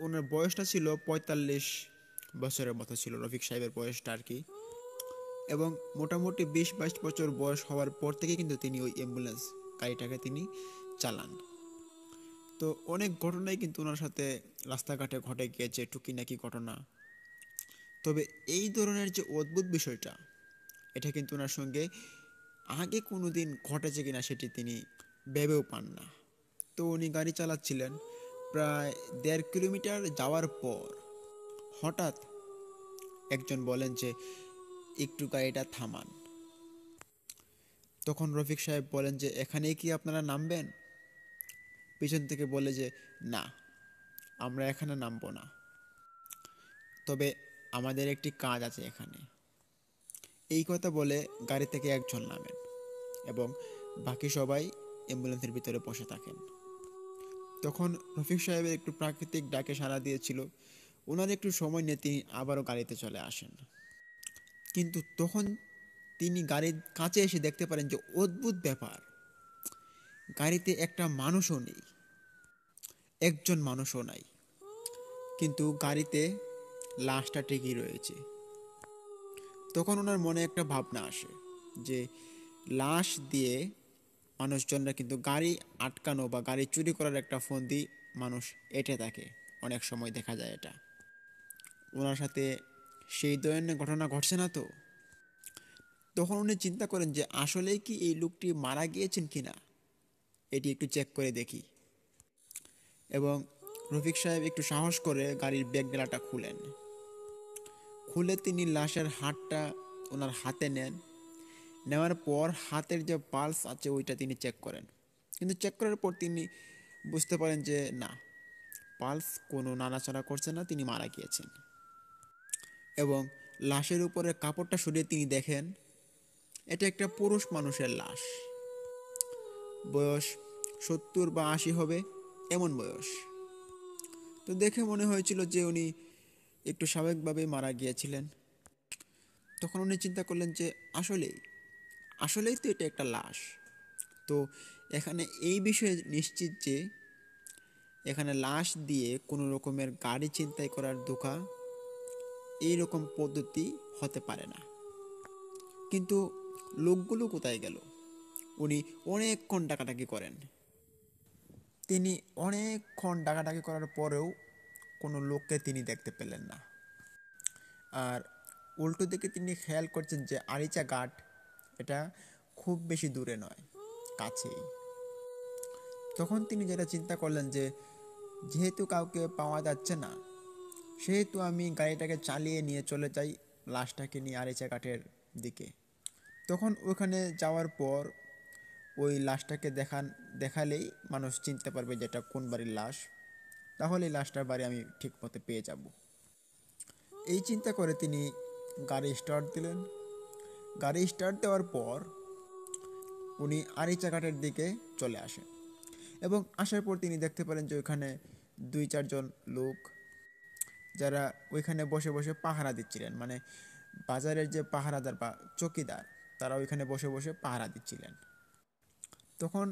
ওনার বয়সটা ছিল 45 বছরের মতো ছিল, রফিক সাহেবের বয়সটা আর কি। এবং মোটামুটি 20-22 বছর বয়স হওয়ার পর থেকে কিন্তু তিনি ওই অ্যাম্বুলেন্স গাড়িটাকে তিনি চালান। তো অনেক ঘটনাই কিন্তু ওনার সাথে রাস্তাঘাটে ঘটে গিয়েছে, টুকিনাকি ঘটনা। তবে এই ধরনের যে অদ্ভুত বিষয়টা, এটা কিন্তু ওনার সঙ্গে আগে কোনো দিন ঘটেছে কিনা সেটি তিনি ভেবেও পান না। তো উনি গাড়ি চালাচ্ছিলেন, প্রায় 1.5 কিলোমিটার যাওয়ার পর হঠাৎ একজন বলেন যে একটু গাড়িটা থামান। তখন রফিক সাহেব বলেন যে এখানেই কি আপনারা নামবেন? পিছন থেকে বলে যে না, আমরা এখানে নামবো না, তবে আমাদের একটি কাজ আছে এখানে। এই কথা বলে গাড়ি থেকে একজন নামেন এবং বাকি সবাই অ্যাম্বুলেন্সের ভিতরে বসে থাকেন। তখন রফিক সাহেবের একটু প্রাকৃতিক ডাকে সাড়া দিয়েছিল। ওনার একটু সময় নিয়ে তিনি আবারও গাড়িতে চলে আসেন। কিন্তু তখন তিনি গাড়ির কাছে এসে দেখতে পারেন যে অদ্ভুত ব্যাপার, গাড়িতে একটা মানুষও নেই, একজন মানুষও নাই, কিন্তু গাড়িতে লাশটা ঠিকই রয়েছে। তখন ওনার মনে একটা ভাবনা আসে যে লাশ দিয়ে মানুষজনরা কিন্তু গাড়ি আটকানো বা গাড়ি চুরি করার একটা ফন্দি মানুষ এঁটে থাকে, অনেক সময় দেখা যায় এটা। ওনার সাথে সেই ধরনের ঘটনা ঘটছে না তো? তখন উনি চিন্তা করেন যে আসলেই কি এই লোকটি মারা গিয়েছেন কিনা, এটি একটু চেক করে দেখি। এবং রফিক সাহেব একটু সাহস করে গাড়ির ব্যাগডালাটা খুলেন। খুলে তিনি লাশের হাতটা ওনার হাতে নেন। নেওয়ার পর হাতের যে পালস আছে ওইটা তিনি চেক করেন। কিন্তু চেক করার পর তিনি বুঝতে পারেন যে না, পালস কোনো নাড়াচাড়া করছে না, তিনি মারা গিয়েছেন। এবং লাশের উপরে কাপড়টা সরিয়ে তিনি দেখেন এটা একটা পুরুষ মানুষের লাশ। বয়স 70 বা 80 হবে, এমন বয়স। তো দেখে মনে হয়েছিল যে উনি একটু স্বাভাবিকভাবে মারা গিয়েছিলেন। তখন উনি চিন্তা করলেন যে আসলেই আসলেই তো এটা একটা লাশ। তো এখানে এই বিষয়ে নিশ্চিত যে এখানে লাশ দিয়ে কোনো রকমের গাড়ি ছিনতাই করার ধোঁকা, এই রকম পদ্ধতি হতে পারে না। কিন্তু লোকগুলো কোথায় গেল? উনি অনেকক্ষণ ডাকাডাকি করেন। তিনি অনেকক্ষণ ডাকাডাকি করার পরেও কোনো লোককে তিনি দেখতে পেলেন না। আর উল্টো দিকে তিনি খেয়াল করছেন যে আরিচা ঘাট এটা খুব বেশি দূরে নয়, কাছেই। তখন তিনি যেটা চিন্তা করলেন যে যেহেতু কাউকে পাওয়া যাচ্ছে না, সেহেতু আমি গাড়িটাকে চালিয়ে নিয়ে চলে যাই লাশটাকে নিয়ে আরিচা ঘাটের দিকে। তখন ওখানে যাওয়ার পর ওই লাশটাকে দেখালেই মানুষ চিনতে পারবে যে এটা কোন বাড়ির লাশ, তাহলে এই লাশটার বাড়ি আমি ঠিক মতো পেয়ে যাব। এই চিন্তা করে তিনি গাড়ি স্টার্ট দিলেন। গাড়ি স্টার্ট দেওয়ার পর উনি আরিচা ঘাটের দিকে চলে আসেন এবং আসার পর তিনি দেখতে পেলেন যে ওইখানে 2-4 জন লোক যারা ওইখানে বসে বসে পাহারা দিচ্ছিলেন, মানে বাজারের যে পাহারাদার বা চকিদার, তারা ওইখানে বসে বসে পাহারা দিচ্ছিলেন। তখন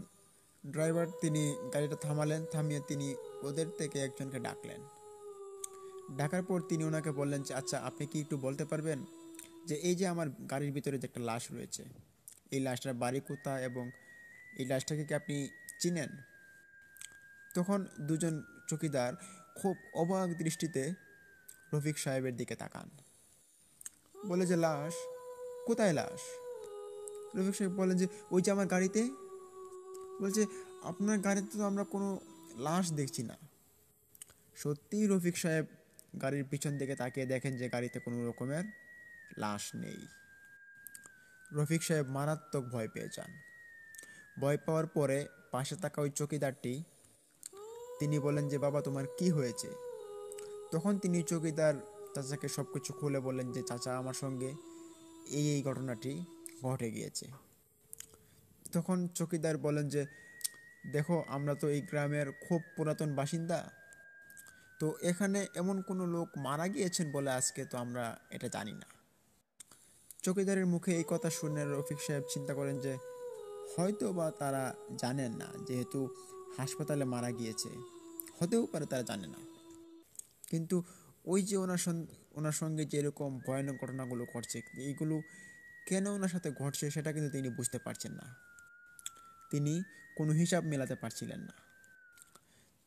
ড্রাইভার তিনি গাড়িটা থামালেন, থামিয়ে তিনি ওদের থেকে একজনকে ডাকলেন। ডাকার পর তিনি ওনাকে বললেন যে আচ্ছা, আপনি কি একটু বলতে পারবেন যে এই যে আমার গাড়ির ভিতরে যে একটা লাশ রয়েছে, এই লাশটার বাড়ি কোথায় এবং এই লাশটাকে কি আপনি চিনেন? তখন দুজন চকিদার খুব অবাক দৃষ্টিতে রফিক সাহেবের দিকে তাকান। বলে যে লাশ? কোথায় লাশ? রফিক সাহেব বলেন যে ওই যে আমার গাড়িতে। বলছে আপনার গাড়িতে তো আমরা কোনো লাশ দেখছি না। সত্যিই রফিক সাহেব গাড়ির পিছন দিকে তাকিয়ে দেখেন যে গাড়িতে কোনো রকমের লাশ নেই। রফিক সাহেব মারাত্মক ভয় পেয়ে যান। ভয় পাওয়ার পরে পাশে থাকা ওই চকিদারটি তিনি বলেন যে বাবা তোমার কি হয়েছে? তখন তিনি চকিদার চাচাকে সব কিছু খুলে বললেন যে চাচা, আমার সঙ্গে এই এই ঘটনাটি ঘটে গিয়েছে। তখন চকিদার বলেন যে দেখো, আমরা তো এই গ্রামের খুব পুরাতন বাসিন্দা, তো এখানে এমন কোনো লোক মারা গিয়েছেন বলে আজকে তো আমরা এটা জানি না। চৌকিদারের মুখে এই কথা শুনে রফিক সাহেব চিন্তা করেন যে হয়তো বা তারা জানেন না, যেহেতু হাসপাতালে মারা গিয়েছে, হতেও পারে তারা জানে না। কিন্তু ওই যে ওনার সঙ্গে যে এরকম ভয়ানক ঘটনাগুলো ঘটছে, এইগুলো কেন ওনার সাথে ঘটছে সেটা কিন্তু তিনি বুঝতে পারছেন না। তিনি কোনো হিসাব মেলাতে পারছিলেন না।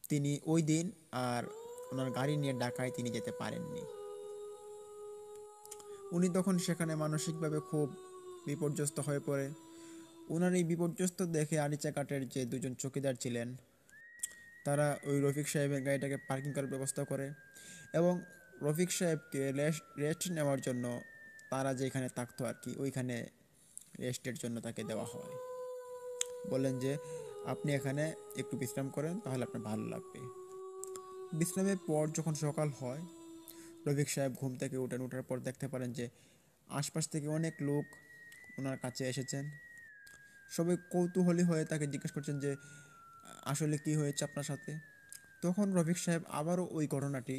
তিনি ওই দিন আর ওনার গাড়ি নিয়ে ঢাকায় তিনি যেতে পারেননি। উনি তখন সেখানে মানসিকভাবে খুব বিপর্যস্ত হয়ে পড়ে। ওনার এই বিপর্যস্ত দেখে আরিচাকাটের যে দুজন চৌকিদার ছিলেন, তারা ওই রফিক সাহেবের গাড়িটাকে পার্কিং করার ব্যবস্থা করে এবং রফিক সাহেবকে রেস্ট নেওয়ার জন্য তারা যেখানে থাকতো আর কি, ওইখানে রেস্টের জন্য তাকে দেওয়া হয়। বললেন যে আপনি এখানে একটু বিশ্রাম করেন, তাহলে আপনার ভালো লাগবে। বিশ্রামের পর যখন সকাল হয়, রফিক সাহেব ঘুম থেকে ওঠার পর দেখতে পারেন যে আশপাশ থেকে অনেক লোক ওনার কাছে এসেছেন। সবাই কৌতূহলী হয়ে তাকে জিজ্ঞেস করছেন যে আসলে কি হয়েছে আপনার সাথে। তখন রফিক সাহেব আবারও ওই ঘটনাটি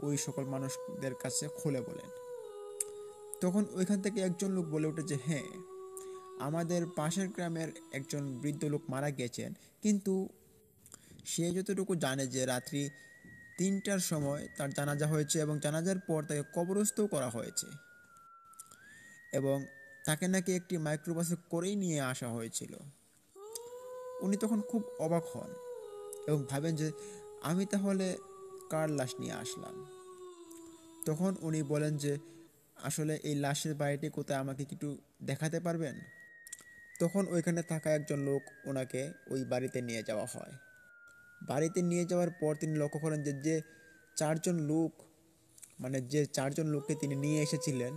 ওই সকল মানুষদের কাছে খুলে বলেন। তখন ওইখান থেকে একজন লোক বলে ওঠে যে হ্যাঁ, আমাদের পাশের গ্রামের একজন বৃদ্ধ লোক মারা গেছেন, কিন্তু সে যতটুকু জানে যে রাত্রি 3টার সময় তার জানাজা হয়েছে এবং জানাজার পর তাকে কবরস্থও করা হয়েছে এবং তাকে নাকি একটি মাইক্রোবাসে করেই নিয়ে আসা হয়েছিল। উনি তখন খুব অবাক হন এবং ভাবেন যে আমি তাহলে কার লাশ নিয়ে আসলাম। তখন উনি বলেন যে আসলে এই লাশের বাড়িটি কোথায়, আমাকে একটু দেখাতে পারবেন। তখন ওইখানে থাকা একজন লোক ওনাকে ওই বাড়িতে নিয়ে যাওয়া হয়। বাড়িতে নিয়ে যাওয়ার পর তিনি লক্ষ্য করেন যে যে চারজন লোক, মানে যে চারজন লোককে তিনি নিয়ে এসেছিলেন,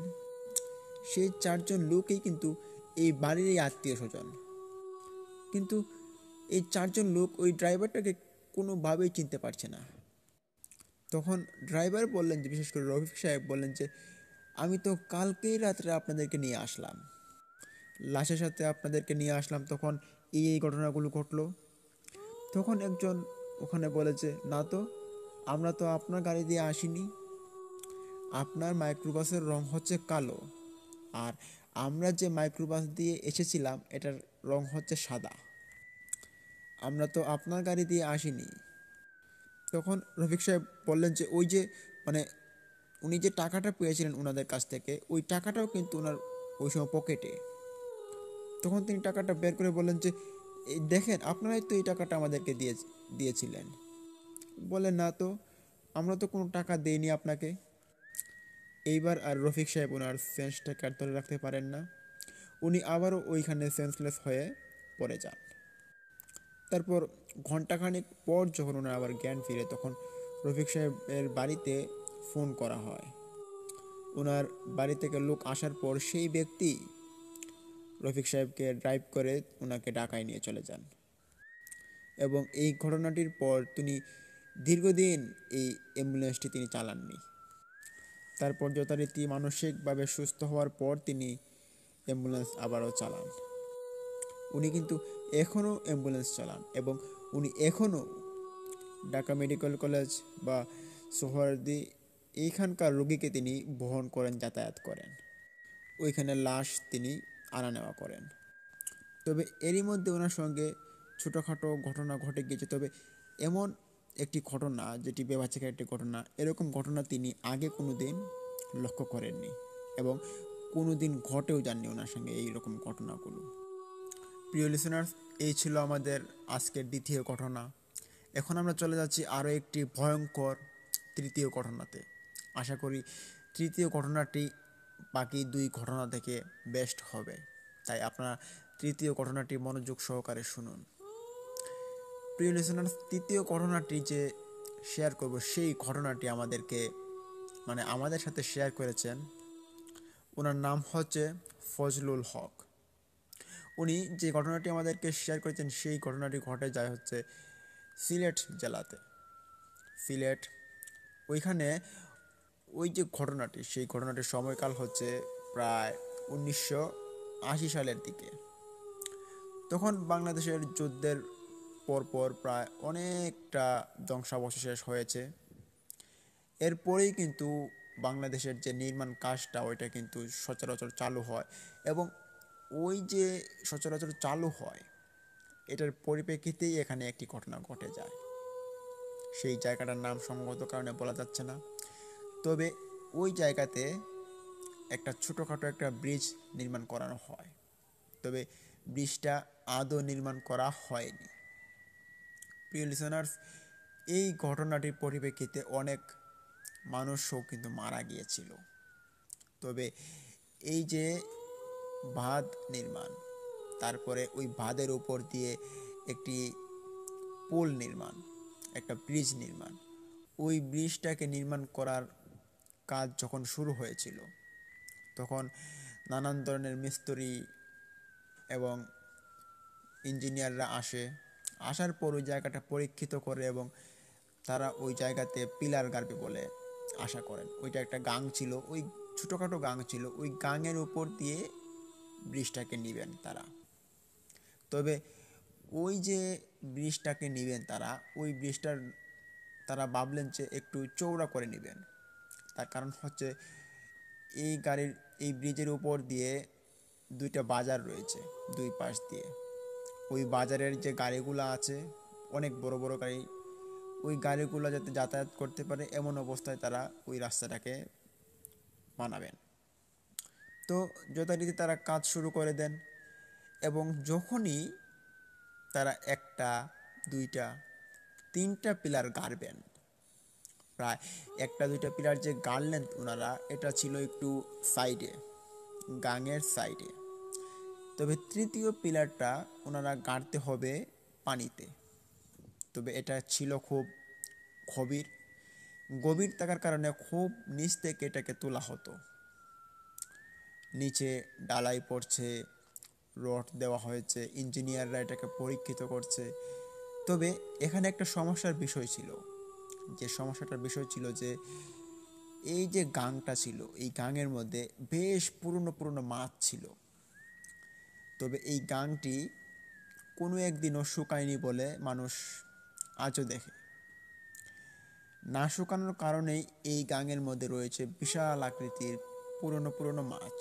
সেই চারজন লোকই কিন্তু এই বাড়িরই আত্মীয় স্বজন। কিন্তু এই চারজন লোক ওই ড্রাইভারটাকে কোনোভাবেই চিনতে পারছে না। তখন ড্রাইভার বললেন যে, বিশেষ করে রফিক সাহেব বললেন যে আমি তো কালকেই রাত্রে আপনাদেরকে নিয়ে আসলাম, লাশের সাথে আপনাদেরকে নিয়ে আসলাম, তখন এই ঘটনাগুলো ঘটলো। তখন একজন ওখানে বলে যে না তো, আমরা তো আপনার গাড়ি দিয়ে আসিনি, আপনার মাইক্রোবাসের রং হচ্ছে কালো, আর আমরা যে মাইক্রোবাস দিয়ে এসেছিলাম এটার রং হচ্ছে সাদা, আমরা তো আপনার গাড়ি দিয়ে আসিনি। তখন রফিক সাহেব বললেন যে ওই যে, মানে উনি যে টাকাটা পেয়েছিলেন ওনাদের কাছ থেকে, ওই টাকাটাও কিন্তু ওনার ওই সময় পকেটে। তখন তিনি টাকাটা বের করে বললেন যে এই দেখেন, আপনারাই তো এই টাকাটা আমাদেরকে দিয়েছিলেন। বলে না তো, আমরা তো কোনো টাকা দেইনি আপনাকে। এইবার আর রফিক সাহেব ওনার সেন্সটাকে আর ধরে রাখতে পারেন না। উনি আবারও ওইখানে সেন্সলেস হয়ে পড়ে যান। তারপর ঘন্টাখানেক পর যখন ওনার আবার জ্ঞান ফিরে, তখন রফিক সাহেবের বাড়িতে ফোন করা হয়। ওনার বাড়ি থেকে লোক আসার পর সেই ব্যক্তি রফিক সাহেবকে ড্রাইভ করে ওনাকে ঢাকায় নিয়ে চলে যান এবং এই ঘটনাটির পর তিনি দীর্ঘদিন এই অ্যাম্বুলেন্সটি তিনি চালাননি। তারপর যথারীতি মানসিকভাবে সুস্থ হওয়ার পর তিনি অ্যাম্বুলেন্স আবারও চালান। উনি কিন্তু এখনও অ্যাম্বুলেন্স চালান এবং উনি এখনও ঢাকা মেডিকেল কলেজ বা সোহরাওয়ার্দী এইখানকার রোগীকে তিনি বহন করেন, যাতায়াত করেন, ওইখানে লাশ তিনি আনা নেওয়া করেন। তবে এরই মধ্যে ওনার সঙ্গে ছোটোখাটো ঘটনা ঘটে গিয়েছে, তবে এমন একটি ঘটনা যেটি বেবাচিকার একটি ঘটনা, এরকম ঘটনা তিনি আগে কোনো দিন লক্ষ্য করেননি এবং কোনো দিন ঘটেও যাননি ওনার সঙ্গে এইরকম ঘটনাগুলো। প্রিয় লিসেনার্স, এই ছিল আমাদের আজকের দ্বিতীয় ঘটনা। এখন আমরা চলে যাচ্ছি আরও একটি ভয়ঙ্কর তৃতীয় ঘটনাতে। আশা করি তৃতীয় ঘটনাটি বাকি দুই ঘটনা থেকে বেস্ট হবে, তাই আপনারা তৃতীয় ঘটনাটি মনোযোগ সহকারে শুনুন। প্রিয় লিসেনার্স, তৃতীয় ঘটনাটি যে শেয়ার করব, সেই ঘটনাটি আমাদের সাথে শেয়ার করেছেন, ওনার নাম হচ্ছে ফজলুল হক। উনি যে ঘটনাটি আমাদেরকে শেয়ার করেছেন, সেই ঘটনাটি ঘটে যায় হচ্ছে সিলেট জেলাতে। সিলেট, ওইখানে ওই যে ঘটনাটি, সেই ঘটনাটির সময়কাল হচ্ছে প্রায় 1980 সালের দিকে। তখন বাংলাদেশের যুদ্ধের পরপর প্রায় অনেকটা ধ্বংসাবশেষ হয়েছে এরপরেই কিন্তু বাংলাদেশের যে নির্মাণ কাজটা ওইটা কিন্তু সচরাচর চালু হয়। এবং ওই যে সচরাচর চালু হয় এটার পরিপ্রেক্ষিতেই এখানে একটি ঘটনা ঘটে যায়। সেই জায়গাটার নাম সম্ভবত কারণে বলা যাচ্ছে না, তবে ওই জায়গাতে একটা ছোটোখাটো একটা ব্রিজ নির্মাণ করানো হয়, তবে ব্রিজটা আদৌ নির্মাণ করা হয়নি। প্রিয় লিসনার্স, এই ঘটনাটির পরিপ্রেক্ষিতে অনেক মানুষও কিন্তু মারা গিয়েছিল। তবে এই যে বাঁধ নির্মাণ, তারপরে ওই বাঁধের উপর দিয়ে একটি পুল নির্মাণ, একটা ব্রিজ নির্মাণ, ওই ব্রিজটাকে নির্মাণ করার কাজ যখন শুরু হয়েছিল তখন নানান ধরনের মিস্ত্রি এবং ইঞ্জিনিয়াররা আসার পর ওই জায়গাটা পরীক্ষিত করে এবং তারা ওই জায়গাতে পিলার গাড়বে বলে আশা করেন। ওইটা একটা গাং ছিল, ওই ছোটোখাটো গাং ছিল, ওই গাঙের উপর দিয়ে ব্রিজটাকে নিবেন তারা। তবে ওই যে ব্রিজটাকে নিবেন তারা, ওই ব্রিজটার তারা ভাবলেন যে একটু চওড়া করে নেবেন। তার কারণ হচ্ছে এই ব্রিজের উপর দিয়ে দুইটা বাজার রয়েছে দুই পাশ দিয়ে। ওই বাজারের যে গাড়িগুলো আছে অনেক বড় বড় গাড়ি, ওই গাড়িগুলো যাতে যাতায়াত করতে পারে এমন অবস্থায় তারা ওই রাস্তাটাকে বানাবেন। তো যথারীতি তারা কাজ শুরু করে দেন এবং যখনই তারা একটা, দুইটা, তিনটা পিলার গাড়বেন, প্রায় একটা দুইটা পিলার যে গাড়লেন ওনারা, এটা ছিল একটু সাইডে, গাঙের সাইডে। তবে তৃতীয় পিলারটা ওনারা গাড়তে হবে পানিতে। তবে এটা ছিল খুব গভীর, গভীর থাকার কারণে খুব নিচ থেকে এটাকে তোলা হতো। নিচে ডালাই পড়ছে, রড দেওয়া হয়েছে, ইঞ্জিনিয়াররা এটাকে পরীক্ষিত করছে। তবে এখানে একটা সমস্যার বিষয় ছিল, যে সমস্যাটার বিষয় ছিল যে এই যে গাংটা ছিল, এই গাঙের মধ্যে বেশ পুরনো পুরনো মাছ ছিল। তবে এই গাংটি কোনো একদিনও শুকায়নি বলে মানুষ আজও দেখে। না শুকানোর কারণেই এই গাঙের মধ্যে রয়েছে বিশাল আকৃতির পুরনো পুরনো মাছ,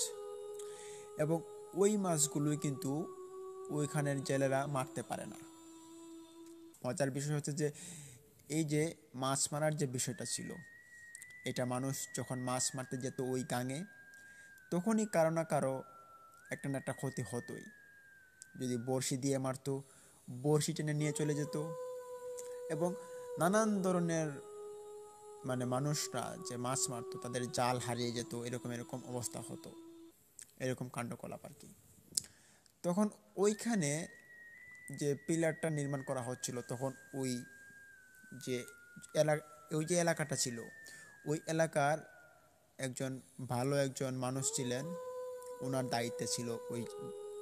এবং ওই মাছগুলোই কিন্তু ওইখানের জেলেরা মারতে পারে না। মজার বিষয় হচ্ছে যে এই যে মাছ মারার যে বিষয়টা ছিল, এটা মানুষ যখন মাছ মারতে যেত ওই গাঙে, তখনই কারো না কারো একটা না একটা ক্ষতি হতোই। যদি বড়শি দিয়ে মারতো, বড়শি টেনে নিয়ে চলে যেত, এবং নানান ধরনের মানুষরা যে মাছ মারতো তাদের জাল হারিয়ে যেত, এরকম এরকম অবস্থা হতো, এরকম কাণ্ডকলাপ আর কি। তখন ওইখানে যে পিলারটা নির্মাণ করা হচ্ছিল, তখন ওই যে এলাকা, ওই যে এলাকাটা ছিল, ওই এলাকার একজন ভালো একজন মানুষ ছিলেন, ওনার দায়িত্বে ছিল ওই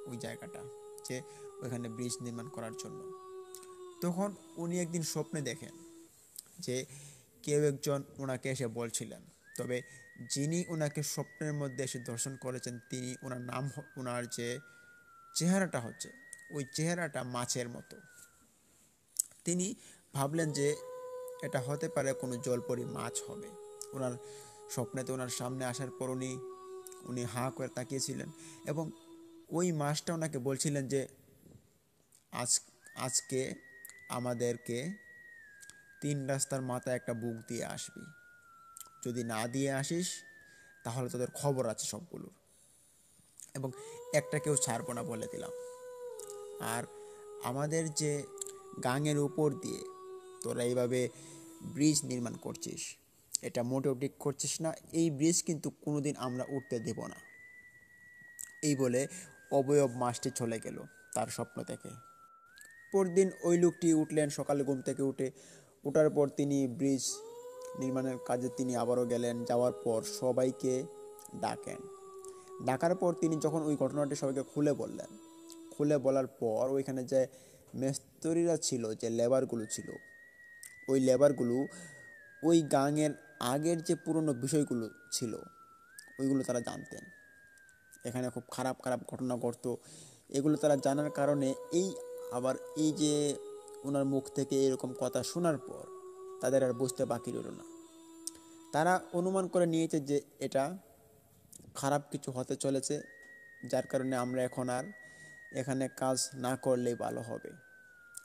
ওই জায়গাটা, যে ওইখানে ব্রিজ নির্মাণ করার জন্য। তখন উনি একদিন স্বপ্নে দেখেন যে কেউ একজন ওনাকে এসে বলছিলেন। তবে যিনি ওনাকে স্বপ্নের মধ্যে এসে দর্শন করেছেন, তিনি ওনার নাম, ওনার যে চেহারাটা হচ্ছে, ওই চেহারাটা মাছের মতো। তিনি ভাবলেন যে এটা হতে পারে কোনো জলপরি মাছ হবে। ওনার স্বপ্নেতে ওনার সামনে আসার পর উনি হাঁ করে তাকিয়েছিলেন, এবং ওই মাছটা ওনাকে বলছিলেন যে আজকে আমাদেরকে 3 রাস্তার মাথায় একটা বুক দিয়ে আসবি, যদি না দিয়ে আসিস তাহলে তোদের খবর আছে সবগুলোর, এবং একটা কেউ ছাড়বো না বলে দিলাম। আর আমাদের যে গাঙের উপর দিয়ে তোরা এইভাবে ব্রিজ নির্মাণ করছিস, এটা মোটেও ঠিক করছিস না। এই ব্রিজ কিন্তু কোনোদিন আমরা উঠতে দেব না। এই বলে অবয়ব মাছটি চলে গেল তার স্বপ্ন থেকে। পরদিন ওই লোকটি উঠলেন সকালে ঘুম থেকে ওঠার পর তিনি ব্রিজ নির্মাণের কাজে তিনি আবারও গেলেন। যাওয়ার পর সবাইকে ডাকার পর তিনি যখন ওই ঘটনাটি সবাইকে খুলে বলার পর ওইখানে যে মিস্ত্রিরা ছিল, যে লেবারগুলো ছিল, ওই লেবারগুলো ওই গাঙের আগের যে পুরনো বিষয়গুলো ছিল ওইগুলো তারা জানতেন। এখানে খুব খারাপ খারাপ ঘটনা ঘটতো, এগুলো তারা জানার কারণে এই যে ওনার মুখ থেকে এরকম কথা শোনার পর তাদের আর বুঝতে বাকি রইল না। তারা অনুমান করে নিয়েছে যে এটা খারাপ কিছু হতে চলেছে, যার কারণে আমরা এখন আর এখানে কাজ না করলেই ভালো হবে,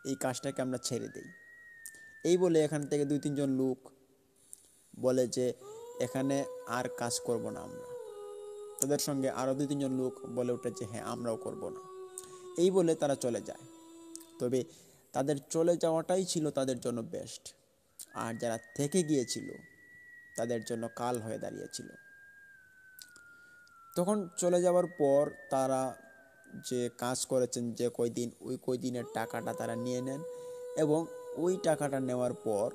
এই কাজটাকে আমরা ছেড়ে দেই। এই বলে এখান থেকে 2-3 জন লোক বলে যে এখানে আর কাজ করব না আমরা। তাদের সঙ্গে আরও 2-3 জন লোক বলে ওঠে যে হ্যাঁ আমরাও করব না। এই বলে তারা চলে যায়। তবে তাদের চলে যাওয়াটাই ছিল তাদের জন্য বেস্ট, আর যারা থেকে গিয়েছিল তাদের জন্য কাল হয়ে দাঁড়িয়েছিল। তখন চলে যাওয়ার পর তারা যে কাজ করেছেন যে কয়দিন, ওই কয়দিনের টাকাটা তারা নিয়ে নেন এবং ওই টাকাটা নেওয়ার পর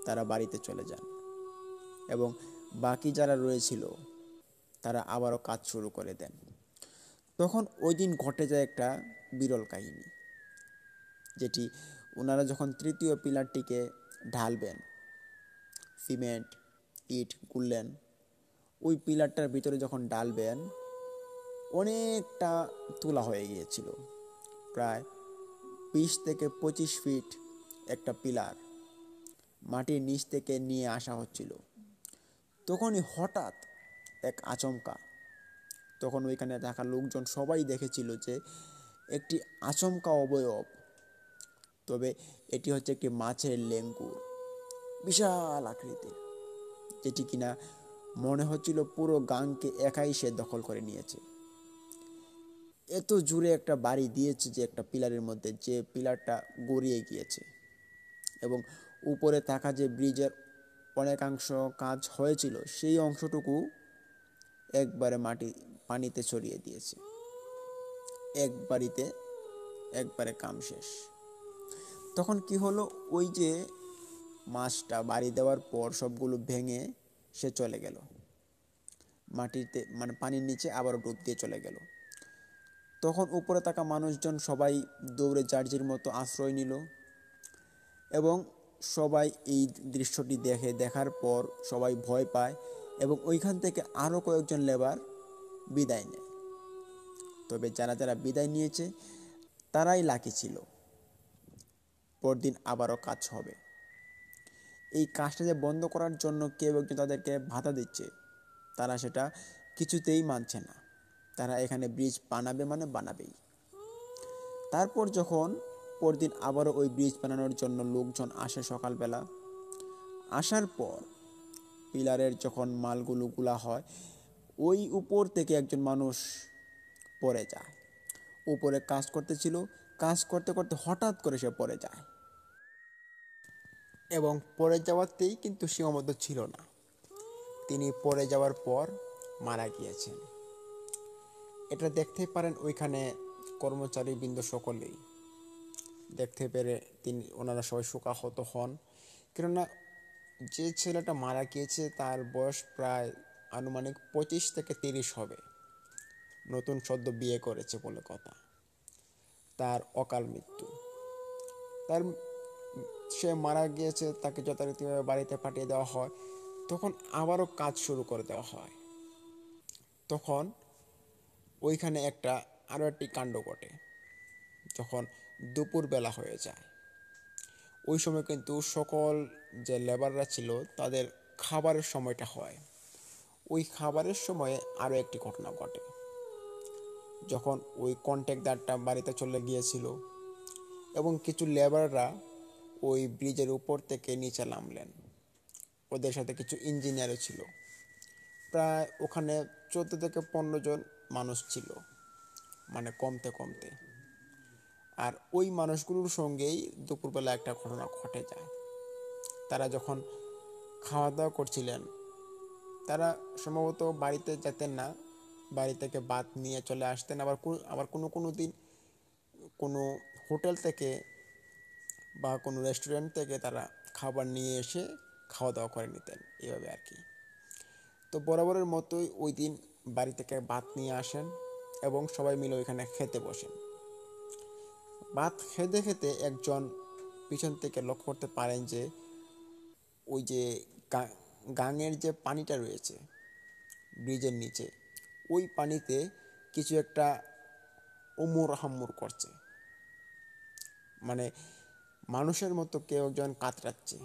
তারা বাড়িতে চলে যান এবং বাকি যারা রয়েছিল তারা আবারও কাজ শুরু করে দেন। তখন ওই দিন ঘটে যায় একটা বিরল কাহিনী, যেটি ওনারা যখন তৃতীয় পিলারটিকে ঢালবেন, সিমেন্ট ইট গুললেন, ওই পিলারটার ভিতরে যখন ডালবেন অনেকটা তোলা হয়ে গিয়েছিল, প্রায় 20 থেকে 25 ফিট একটা পিলার মাটির নিচ থেকে নিয়ে আসা হচ্ছিল। তখনই হঠাৎ এক আচমকা, তখন ওইখানে থাকা লোকজন সবাই দেখেছিল যে একটি আচমকা অবয়ব, তবে এটি হচ্ছে একটি মাছের লেঙ্গুর, বিশাল আকৃতির, যেটি কিনা মনে হচ্ছিল পুরো গাংকে একাই সে দখল করে নিয়েছে। এত জোরে একটা বাড়ি দিয়েছে যে একটা পিলারের মধ্যে, যে পিলারটা গড়িয়ে গিয়েছে এবং উপরে থাকা যে ব্রিজের অনেকাংশ কাজ হয়েছিল সেই অংশটুকু একবারে পানিতে ছড়িয়ে দিয়েছে। একবারে কাম শেষ। তখন কি হলো, ওই যে মাছটা বাড়ি দেওয়ার পর সবগুলো ভেঙে সে চলে গেল মাটিতে, মানে পানির নিচে আবারও ডুব দিয়ে চলে গেল। তখন উপরে থাকা মানুষজন সবাই দৌড়ে যার মতো আশ্রয় নিল এবং সবাই এই দৃশ্যটি দেখার পর সবাই ভয় পায় এবং ওইখান থেকে আরও কয়েকজন লেবার বিদায় নেয়। তবে যারা যারা বিদায় নিয়েছে তারাই লাকি ছিল, পরদিন আবারও কাজ হবে। এই কাজটা যে বন্ধ করার জন্য কেউ একজন তাদেরকে ভাতা দিচ্ছে, তারা সেটা কিছুতেই মানছে না। তারা এখানে ব্রিজ বানাবে মানে বানাবেই। তারপর যখন পরদিন আবারও ওই ব্রিজ বানানোর জন্য লোকজন আসে সকালবেলা, আসার পর পিলারের যখন মালগুলো গুলা হয়, ওই উপর থেকে একজন মানুষ পড়ে যায়। উপরে কাজ করতেছিল, কাজ করতে করতে হঠাৎ করে সে পড়ে যায় এবং পড়ে যাওয়াতেই কিন্তু সীমাবদ্ধ ছিল না, তিনি পড়ে যাওয়ার পর মারা গিয়েছেন। এটা দেখতেই পারেন ওইখানে কর্মচারীবৃন্দ সকলেই দেখতে পেরে ওনারা সবাই শোকাহত হন। কেননা যে ছেলেটা মারা গিয়েছে তার বয়স প্রায় আনুমানিক 25 থেকে 30 হবে, নতুন সদ্য বিয়ে করেছে বলে কথা। তার অকাল মৃত্যু, তার সে মারা গিয়েছে, তাকে যথারীতিভাবে বাড়িতে পাঠিয়ে দেওয়া হয়। তখন আবারও কাজ শুরু করে দেওয়া হয়। তখন ওইখানে আরও একটি কাণ্ড ঘটে। যখন দুপুরবেলা হয়ে যায়, ওই সময় কিন্তু সকল যে লেবাররা ছিল তাদের খাবারের সময়টা হয়। ওই খাবারের সময়ে আরও একটি ঘটনা ঘটে। যখন ওই কন্ট্রাক্টরটা বাড়িতে চলে গিয়েছিল এবং কিছু লেবাররা ওই ব্রিজের উপর থেকে নিচে নামলেন, ওদের সাথে কিছু ইঞ্জিনিয়ারও ছিল। প্রায় ওখানে 14 থেকে 15 জন মানুষ ছিল, মানে কমতে কমতে। আর ওই মানুষগুলোর সঙ্গেই দুপুরবেলা একটা ঘটনা ঘটে যায়। তারা যখন খাওয়া দাওয়া করছিলেন, তারা সম্ভবত বাড়িতে যেতেন না, বাড়ি থেকে ভাত নিয়ে চলে আসতেন। আবার কোনো কোনো দিন কোনো হোটেল থেকে বা কোনো রেস্টুরেন্ট থেকে তারা খাবার নিয়ে এসে খাওয়া দাওয়া করে নিতেন, এভাবে আর কি। তো বরাবরের মতোই ওই দিন বাড়ি থেকে ভাত নিয়ে আসেন এবং সবাই মিলে ওইখানে খেতে বসেন। ভাত খেতে খেতে একজন পিছন থেকে লক্ষ্য করতে পারেন যে ওই যে গাঙের যে পানিটা রয়েছে ব্রিজের নিচে, ওই পানিতে কিছু একটা উমর হাম্মুর করছে, মানে মানুষের মতো কেউ একজন কাতরাচ্ছে,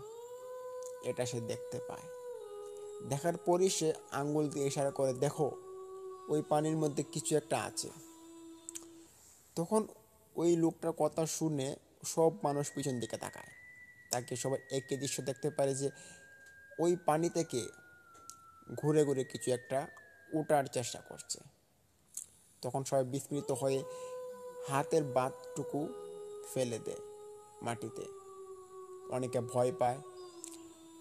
এটা সে দেখতে পায়। দেখার পরই সে আঙ্গুল দিয়ে ইশারা করে, দেখো ওই পানির মধ্যে কিছু একটা আছে। তখন ওই লোকটার কথা শুনে সব মানুষ পিছন দিকে তাকায়। তাকে সবাই একই দৃশ্য দেখতে পারে যে ওই পানি থেকে ঘুরে ঘুরে কিছু একটা ওঠার চেষ্টা করছে। তখন সবাই বিস্মিত হয়ে হাতের বাতটুকু ফেলে দেয় মাটিতে। অনেকে ভয় পায়,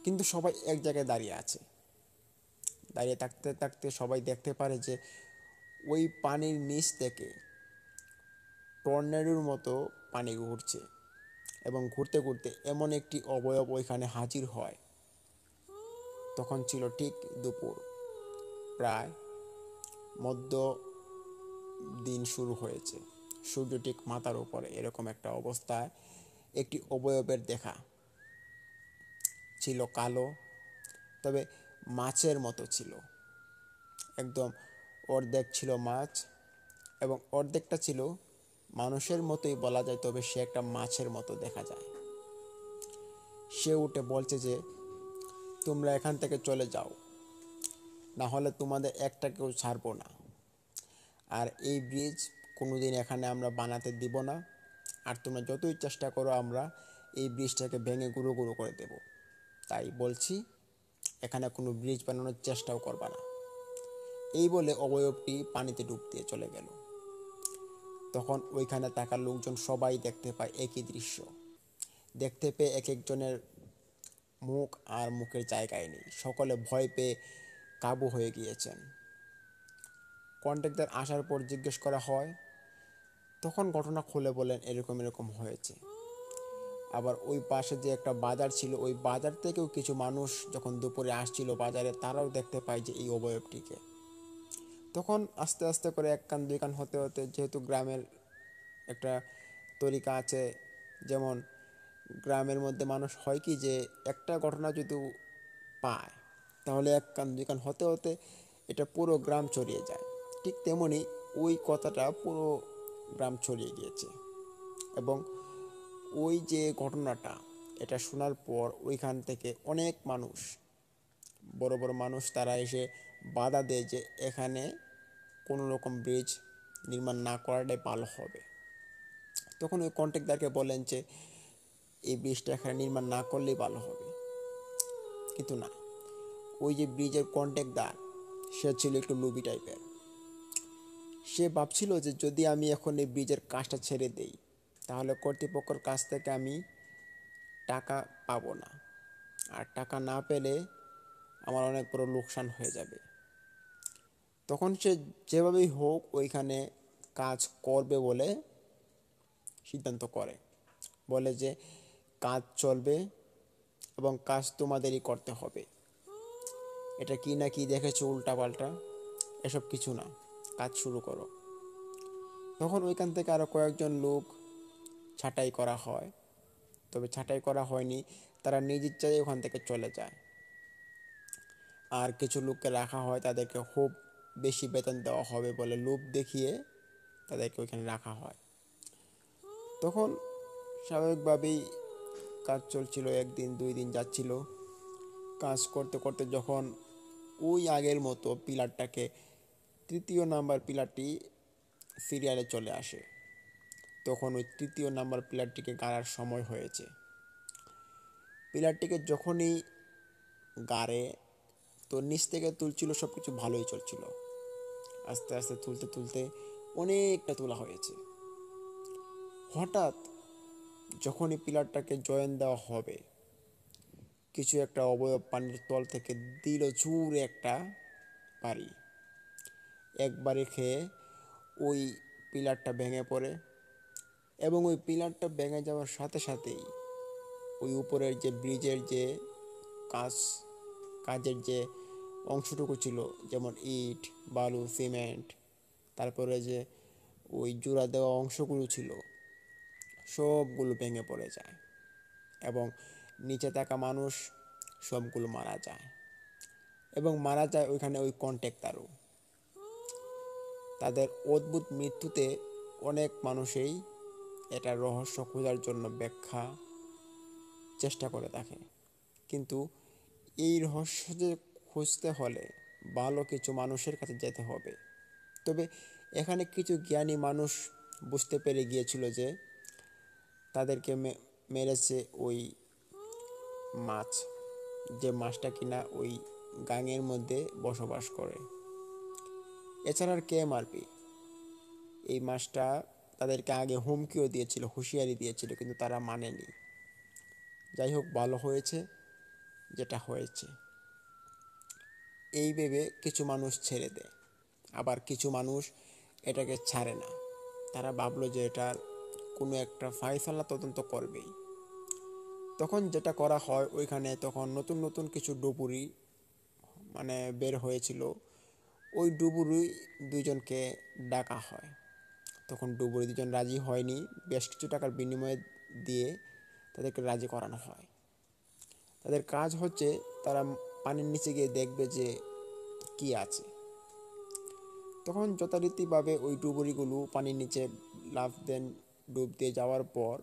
কিন্তু সবাই এক জায়গায় দাঁড়িয়ে আছে। দাঁড়িয়ে থাকতে থাকতে সবাই দেখতে পারে যে ওই পানির নিচ থেকে টর্নেডোর মতো পানি ঘুরছে, এবং ঘুরতে ঘুরতে এমন একটি অবয়ব ওইখানে হাজির হয়। তখন ছিল ঠিক দুপুর, প্রায় মধ্য দিন শুরু হয়েছে। সূর্য ঠিক মাথার উপরে, এরকম একটা অবস্থায় একটি অবয়বের দেখা ছিল। কালো, তবে মাছের মতো ছিল। একদম অর্ধেক ছিল মাছ এবং অর্ধেকটা ছিল মানুষের মতোই বলা যায়, তবে সে একটা মাছের মতো দেখা যায়। সে উঠে বলছে যে, তোমরা এখান থেকে চলে যাও, না হলে তোমাদের একটাকেও ছাড়বো না। আর এই ব্রিজ কোনোদিন এখানে আমরা বানাতে দিব না। আর তোমরা যতই চেষ্টা করো, আমরা এই ব্রিজটাকে ভেঙে গুঁড়ো গুঁড়ো করে দেব। তাই বলছি, এখানে কোনো ব্রিজ বানানোর চেষ্টাও করবা না। এই বলে অবয়বটি পানিতে ডুব দিয়ে চলে গেল। তখন ওইখানে থাকা লোকজন সবাই দেখতে পায় একই দৃশ্য। দেখতে পেয়ে এক একজনের মুখ আর মুখের জায়গায় নেই, সকলে ভয় পেয়ে কাবু হয়ে গিয়েছেন। কন্ট্রাক্টর আসার পর জিজ্ঞেস করা হয়, তখন ঘটনা খুলে বলেন এরকম এরকম হয়েছে। আবার ওই পাশে যে একটা বাজার ছিল, ওই বাজার থেকেও কিছু মানুষ যখন দুপুরে আসছিল বাজারে, তারাও দেখতে পায় যে এই অবয়বটিকে। তখন আস্তে আস্তে করে এক কান দুই কান হতে হতে, যেহেতু গ্রামের একটা তরিকা আছে, যেমন গ্রামের মধ্যে মানুষ হয় কি যে একটা ঘটনা যদি পায়, তাহলে এক কান দুই কান হতে হতে এটা পুরো গ্রাম ছড়িয়ে যায়। ঠিক তেমনি ওই কথাটা পুরো গ্রাম ছড়িয়ে গিয়েছে। এবং ওই যে ঘটনাটা, এটা শোনার পর ওইখান থেকে অনেক মানুষ, বড় বড় মানুষ, তারা এসে বাধা দেয় যে এখানে কোনো রকম ব্রিজ নির্মাণ না করাটাই ভালো হবে। তখন ওই কন্ট্রাক্টরকে বলেন যে এই ব্রিজটা এখানে নির্মাণ না করলেই ভালো হবে। কিন্তু না, ওই যে ব্রিজের কন্ট্রাক্টর, সে ছিল একটু লুবি টাইপের। সে ভাবছিল যে যদি আমি এখন এই ব্রিজের কাজটা ছেড়ে দেই, তাহলে কর্তৃপক্ষের কাছ থেকে আমি টাকা পাবো না। আর টাকা না পেলে আমার অনেক বড় লোকসান হয়ে যাবে। তখন সে যেভাবেই হোক ওইখানে কাজ করবে বলে সিদ্ধান্ত করে। বলে যে কাজ চলবে এবং কাজ তোমাদেরই করতে হবে। এটা কি না কি দেখেছো উল্টাপাল্টা, এসব কিছু না, কাজ শুরু করো। তখন ওইখান থেকে আরও কয়েকজন লোক ছাঁটাই করা হয়, তবে ছাঁটাই করা হয়নি, তারা নিজ ইচ্ছায় ওখান থেকে চলে যায়। আর কিছু লোককে রাখা হয়, তাদেরকে খুব বেশি বেতন দেওয়া হবে বলে লোভ দেখিয়ে তাদেরকে ওইখানে রাখা হয়। তখন স্বাভাবিকভাবেই কাজ চলছিল, একদিন দুই দিন যাচ্ছিল। কাজ করতে করতে যখন ওই আগের মতো পিলারটাকে, তৃতীয় নাম্বার পিলারটি সিরিয়ালে চলে আসে, তখন ওই তৃতীয় নাম্বার পিলারটিকে গাড়ার সময় হয়েছে। পিলারটিকে যখনই গাড়ে, তো নিচ থেকে তুলছিল, সব কিছু ভালোই চলছিল। আস্তে আস্তে তুলতে তুলতে অনেকটা তোলা হয়েছে। হঠাৎ যখনই পিলারটাকে জয়েন দেওয়া হবে, কিছু একটা অবয়ব পানির তল থেকে দিল জোরে একটা বাড়ি। একবারে খেয়ে ওই পিলারটা ভেঙে পড়ে, এবং ওই পিলারটা ভেঙে যাওয়ার সাথে সাথেই ওই উপরের যে ব্রিজের যে কাজ, কাজের যে অংশটুকু ছিল, যেমন ইট বালু সিমেন্ট, তারপরে যে ওই জোড়া দেওয়া অংশগুলো ছিল, সবগুলো ভেঙে পড়ে যায় এবং নিচে থাকা মানুষ সবগুলো মারা যায়। এবং মারা যায় ওইখানে ওই কন্ট্রাক্টরও। তাদের অদ্ভুত মৃত্যুতে অনেক মানুষই এটা রহস্য খোঁজার জন্য ব্যাখ্যা চেষ্টা করে থাকে, কিন্তু এই রহস্য যে খুঁজতে হলে ভালো কিছু মানুষের কাছে যেতে হবে। তবে এখানে কিছু জ্ঞানী মানুষ বুঝতে পেরে গিয়েছিল যে তাদেরকে মেরেছে ওই মাছ, যে মাছটা কিনা ওই গাঙের মধ্যে বসবাস করে। এছাড়া আর কে মারবে? এই মাছটা তাদেরকে আগে হুমকিও দিয়েছিল, হুঁশিয়ারি দিয়েছিল, কিন্তু তারা মানেনি। যাই হোক, ভালো হয়েছে যেটা হয়েছে। এই ভেবে কিছু মানুষ ছেড়ে দেয়, আবার কিছু মানুষ এটাকে ছাড়ে না। তারা ভাবলো যে এটার কোনো একটা ফায়সালা তদন্ত করবেই। তখন যেটা করা হয়, ওইখানে তখন নতুন নতুন কিছু ডুবুরি বের হয়েছিল। ওই ডুবুরি দুজনকে ডাকা হয়। তখন ডুবুরি দুজন রাজি হয়নি, বেশ কিছু টাকার বিনিময়ে দিয়ে তাদেরকে রাজি করানো হয়। তাদের কাজ হচ্ছে তারা পানির নিচে গিয়ে দেখবে যে কি আছে। তখন যথারীতিভাবে ওই ডুবুরিগুলো পানির নিচে লাফ দেন। ডুব দিয়ে যাওয়ার পর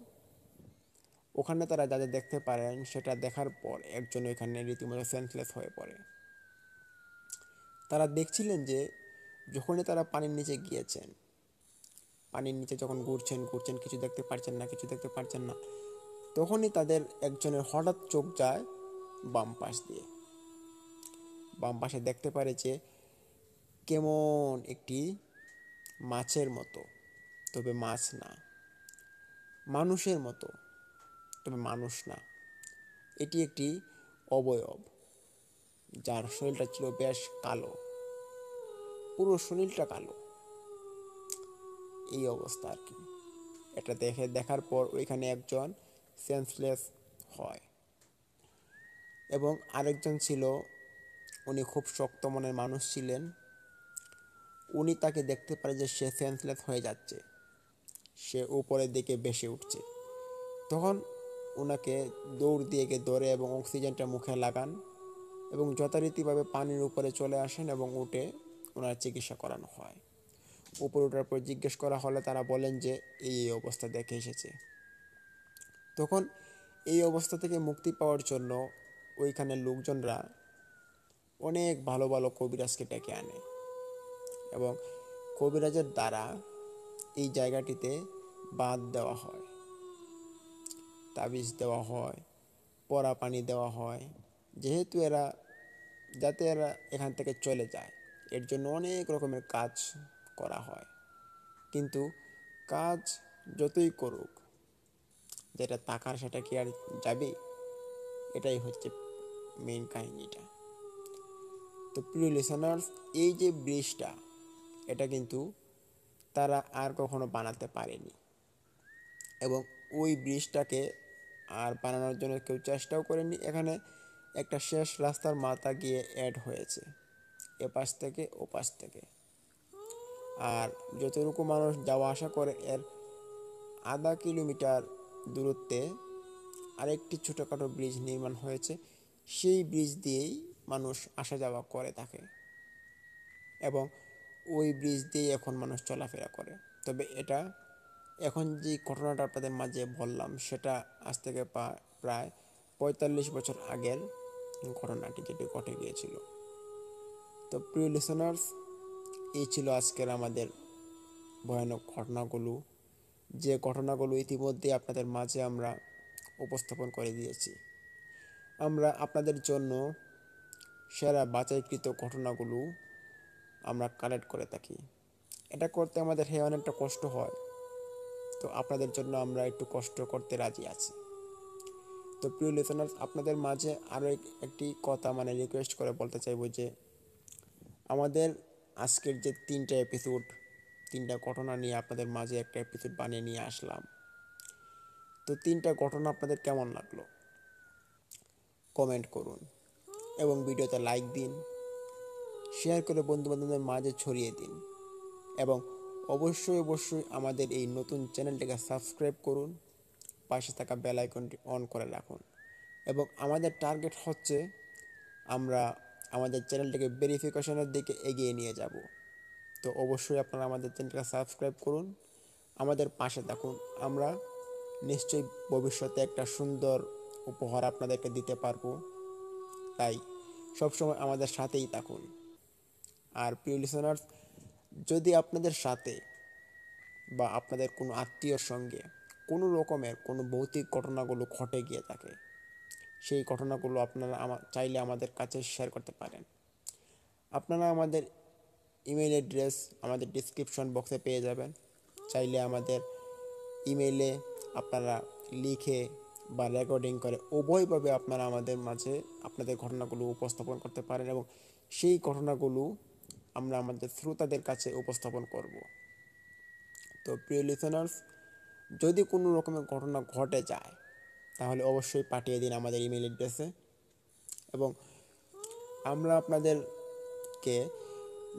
ওখানে তারা যা যা দেখতে পারেন, সেটা দেখার পর একজন ওইখানে রীতিমতো সেন্সলেস হয়ে পড়ে। তারা দেখছিলেন যে যখনই তারা পানির নিচে গিয়েছেন, পানির নিচে যখন ঘুরছেন ঘুরছেন কিছু দেখতে পারছেন না, তখনই তাদের একজনের হঠাৎ চোখ যায় বাম পাশ দিয়ে। বাম পাশে দেখতে পারে যে কেমন একটি মাছের মতো, তবে মাছ না, মানুষের মতো, তবে মানুষ না। এটি একটি অবয়ব, যার শরীরটা ছিল বেশ কালো, পুরো শরীরটা কালো। এই অবস্থা আর কি। এটা দেখার পর ওইখানে একজন সেন্সলেস হয়, এবং আরেকজন ছিল, উনি খুব শক্ত মনের মানুষ ছিলেন। উনি তাকে দেখতে পারে যে সে সেন্সলেস হয়ে যাচ্ছে, সে উপরের দিকে ভেসে উঠছে। তখন ওনাকে দৌড় দিয়ে গিয়ে ধরে এবং অক্সিজেনটা মুখে লাগান, এবং যথারীতিভাবে পানির উপরে চলে আসেন এবং উঠে ওনার চিকিৎসা করানো হয়। উপরে ওঠার পর জিজ্ঞেস করা হলে তারা বলেন যে এই অবস্থা দেখে এসেছে। তখন এই অবস্থা থেকে মুক্তি পাওয়ার জন্য ওইখানের লোকজনরা অনেক ভালো ভালো কবিরাজকে ডেকে আনে, এবং কবিরাজের দ্বারা এই জায়গাটিতে বাঁধ দেওয়া হয়, তাবিজ দেওয়া হয়, পরা পানি দেওয়া হয়, যেহেতু যাতে এরা এখান থেকে চলে যায়, এর জন্য অনেক রকমের কাজ করা হয়। কিন্তু কাজ যতই করুক, যেটা টাকার সেটা কি আর যাবে? এটাই হচ্ছে মেইন কাহিনীটা। তো প্রিয় লিসেনার্স, এই যে ব্রিজটা, এটা কিন্তু তারা আর কখনো বানাতে পারেনি, এবং ওই ব্রিজটাকে আর বানানোর জন্য কেউ চেষ্টাও করেনি। এখানে একটা শেষ রাস্তার মাথা গিয়ে অ্যাড হয়েছে, এপাশ থেকে ওপাশ থেকে। আর যতটুকু মানুষ যাওয়া আসা করে, এর আধা কিলোমিটার দূরত্বে আরেকটি ছোটোখাটো ব্রিজ নির্মাণ হয়েছে। সেই ব্রিজ দিয়েই মানুষ আসা যাওয়া করে থাকে, এবং ওই ব্রিজ দিয়েই এখন মানুষ চলাফেরা করে। তবে এটা এখন যে ঘটনাটা আপনাদের মাঝে বললাম, সেটা আজ থেকে প্রায় 45 বছর আগের ঘটনাটি, যেটি ঘটে গিয়েছিল। তো প্রিয় লিসেনার্স, এই ছিল আজকের আমাদের ভয়ানক ঘটনাগুলো, যে ঘটনাগুলো ইতিমধ্যে আপনাদের মাঝে আমরা উপস্থাপন করে দিয়েছি। আমরা আপনাদের জন্য সেরা বাছাইকৃত ঘটনাগুলো আমরা কালেক্ট করে থাকি। এটা করতে আমাদের অনেকটা কষ্ট হয়, তো আপনাদের জন্য আমরা একটু কষ্ট করতে রাজি আছি। তো প্রিয় লিসেনার্স, আপনাদের মাঝে আরও একটি কথা রিকোয়েস্ট করে বলতে চাইব যে আমাদের আজকের যে 3টা এপিসোড, 3টা ঘটনা নিয়ে আপনাদের মাঝে একটা এপিসোড বানিয়ে নিয়ে আসলাম। তো 3টা ঘটনা আপনাদের কেমন লাগলো কমেন্ট করুন, এবং ভিডিওতে লাইক দিন, শেয়ার করে বন্ধুবান্ধবদের মাঝে ছড়িয়ে দিন, এবং অবশ্যই আমাদের এই নতুন চ্যানেলটিকে সাবস্ক্রাইব করুন, পাশে থাকা বেল আইকনটি অন করে রাখুন। এবং আমাদের টার্গেট হচ্ছে আমরা আমাদের চ্যানেলটিকে ভেরিফিকেশনের দিকে এগিয়ে নিয়ে যাব। তো অবশ্যই আপনারা আমাদের চ্যানেলটিকে সাবস্ক্রাইব করুন, আমাদের পাশে থাকুন। আমরা নিশ্চয়ই ভবিষ্যতে একটা সুন্দর উপহার আপনাদেরকে দিতে পারবো। তাই সবসময় আমাদের সাথেই থাকুন। আর প্রিয় লিসেনার্স, যদি আপনাদের সাথে বা আপনাদের কোনো আত্মীয়র সঙ্গে কোনো রকমের কোনো ভৌতিক ঘটনাগুলো ঘটে গিয়ে থাকে, সেই ঘটনাগুলো আপনারা চাইলে আমাদের কাছে শেয়ার করতে পারেন। আপনারা আমাদের ইমেল অ্যাড্রেস আমাদের ডিসক্রিপশন বক্সে পেয়ে যাবেন। চাইলে আমাদের ইমেলে আপনারা লিখে বা রেকর্ডিং করে উভয়ভাবে আপনারা আমাদের মাঝে আপনাদের ঘটনাগুলো উপস্থাপন করতে পারেন, এবং সেই ঘটনাগুলো আমরা আমাদের শ্রোতাদের কাছে উপস্থাপন করব। তো প্রিয় লিসেনার্স, যদি কোনো রকমের ঘটনা ঘটে যায় তাহলে অবশ্যই পাঠিয়ে দিন আমাদের ইমেল অ্যাড্রেসে, এবং আমরা আপনাদেরকে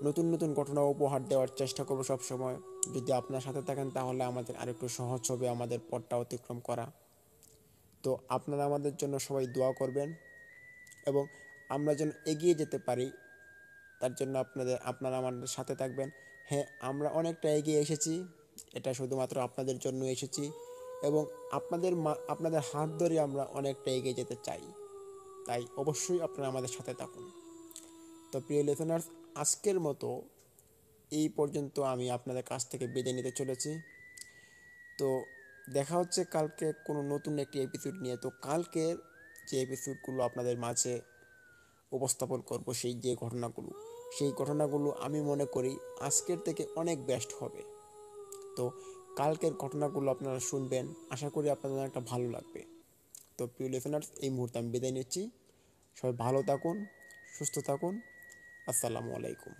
নতুন নতুন ঘটনা উপহার দেওয়ার চেষ্টা করব সব সময়। যদি আপনার সাথে থাকেন তাহলে আমাদের আরেকটু সহজ হবে আমাদের পথটা অতিক্রম করা। তো আপনারা আমাদের জন্য সবাই দোয়া করবেন, এবং আমরা যেন এগিয়ে যেতে পারি তার জন্য আপনারা আমাদের সাথে থাকবেন। হ্যাঁ, আমরা অনেকটা এগিয়ে এসেছি, এটা শুধুমাত্র আপনাদের জন্য এসেছি, এবং আপনাদের হাত ধরে আমরা অনেকটা এগিয়ে যেতে চাই। তাই অবশ্যই আপনারা আমাদের সাথে থাকুন। তো প্রিয় লিসেনার্স, আজকের মতো এই পর্যন্ত আমি আপনাদের কাছ থেকে বিদায় নিতে চলেছি। তো দেখা হচ্ছে কালকে কোনো নতুন একটি এপিসোড নিয়ে। তো কালকের যে এপিসোডগুলো আপনাদের মাঝে উপস্থাপন করব, সেই ঘটনাগুলো আমি মনে করি আজকের থেকে অনেক বেস্ট হবে। তো কালকের ঘটনাগুলো আপনারা শুনবেন, আশা করি আপনাদের একটা ভালো লাগবে। তো প্রিয় লিসেনার্স, এই মুহূর্তে আমি বিদায় নিচ্ছি। সবাই ভালো থাকুন, সুস্থ থাকুন। আসসালামু আলাইকুম।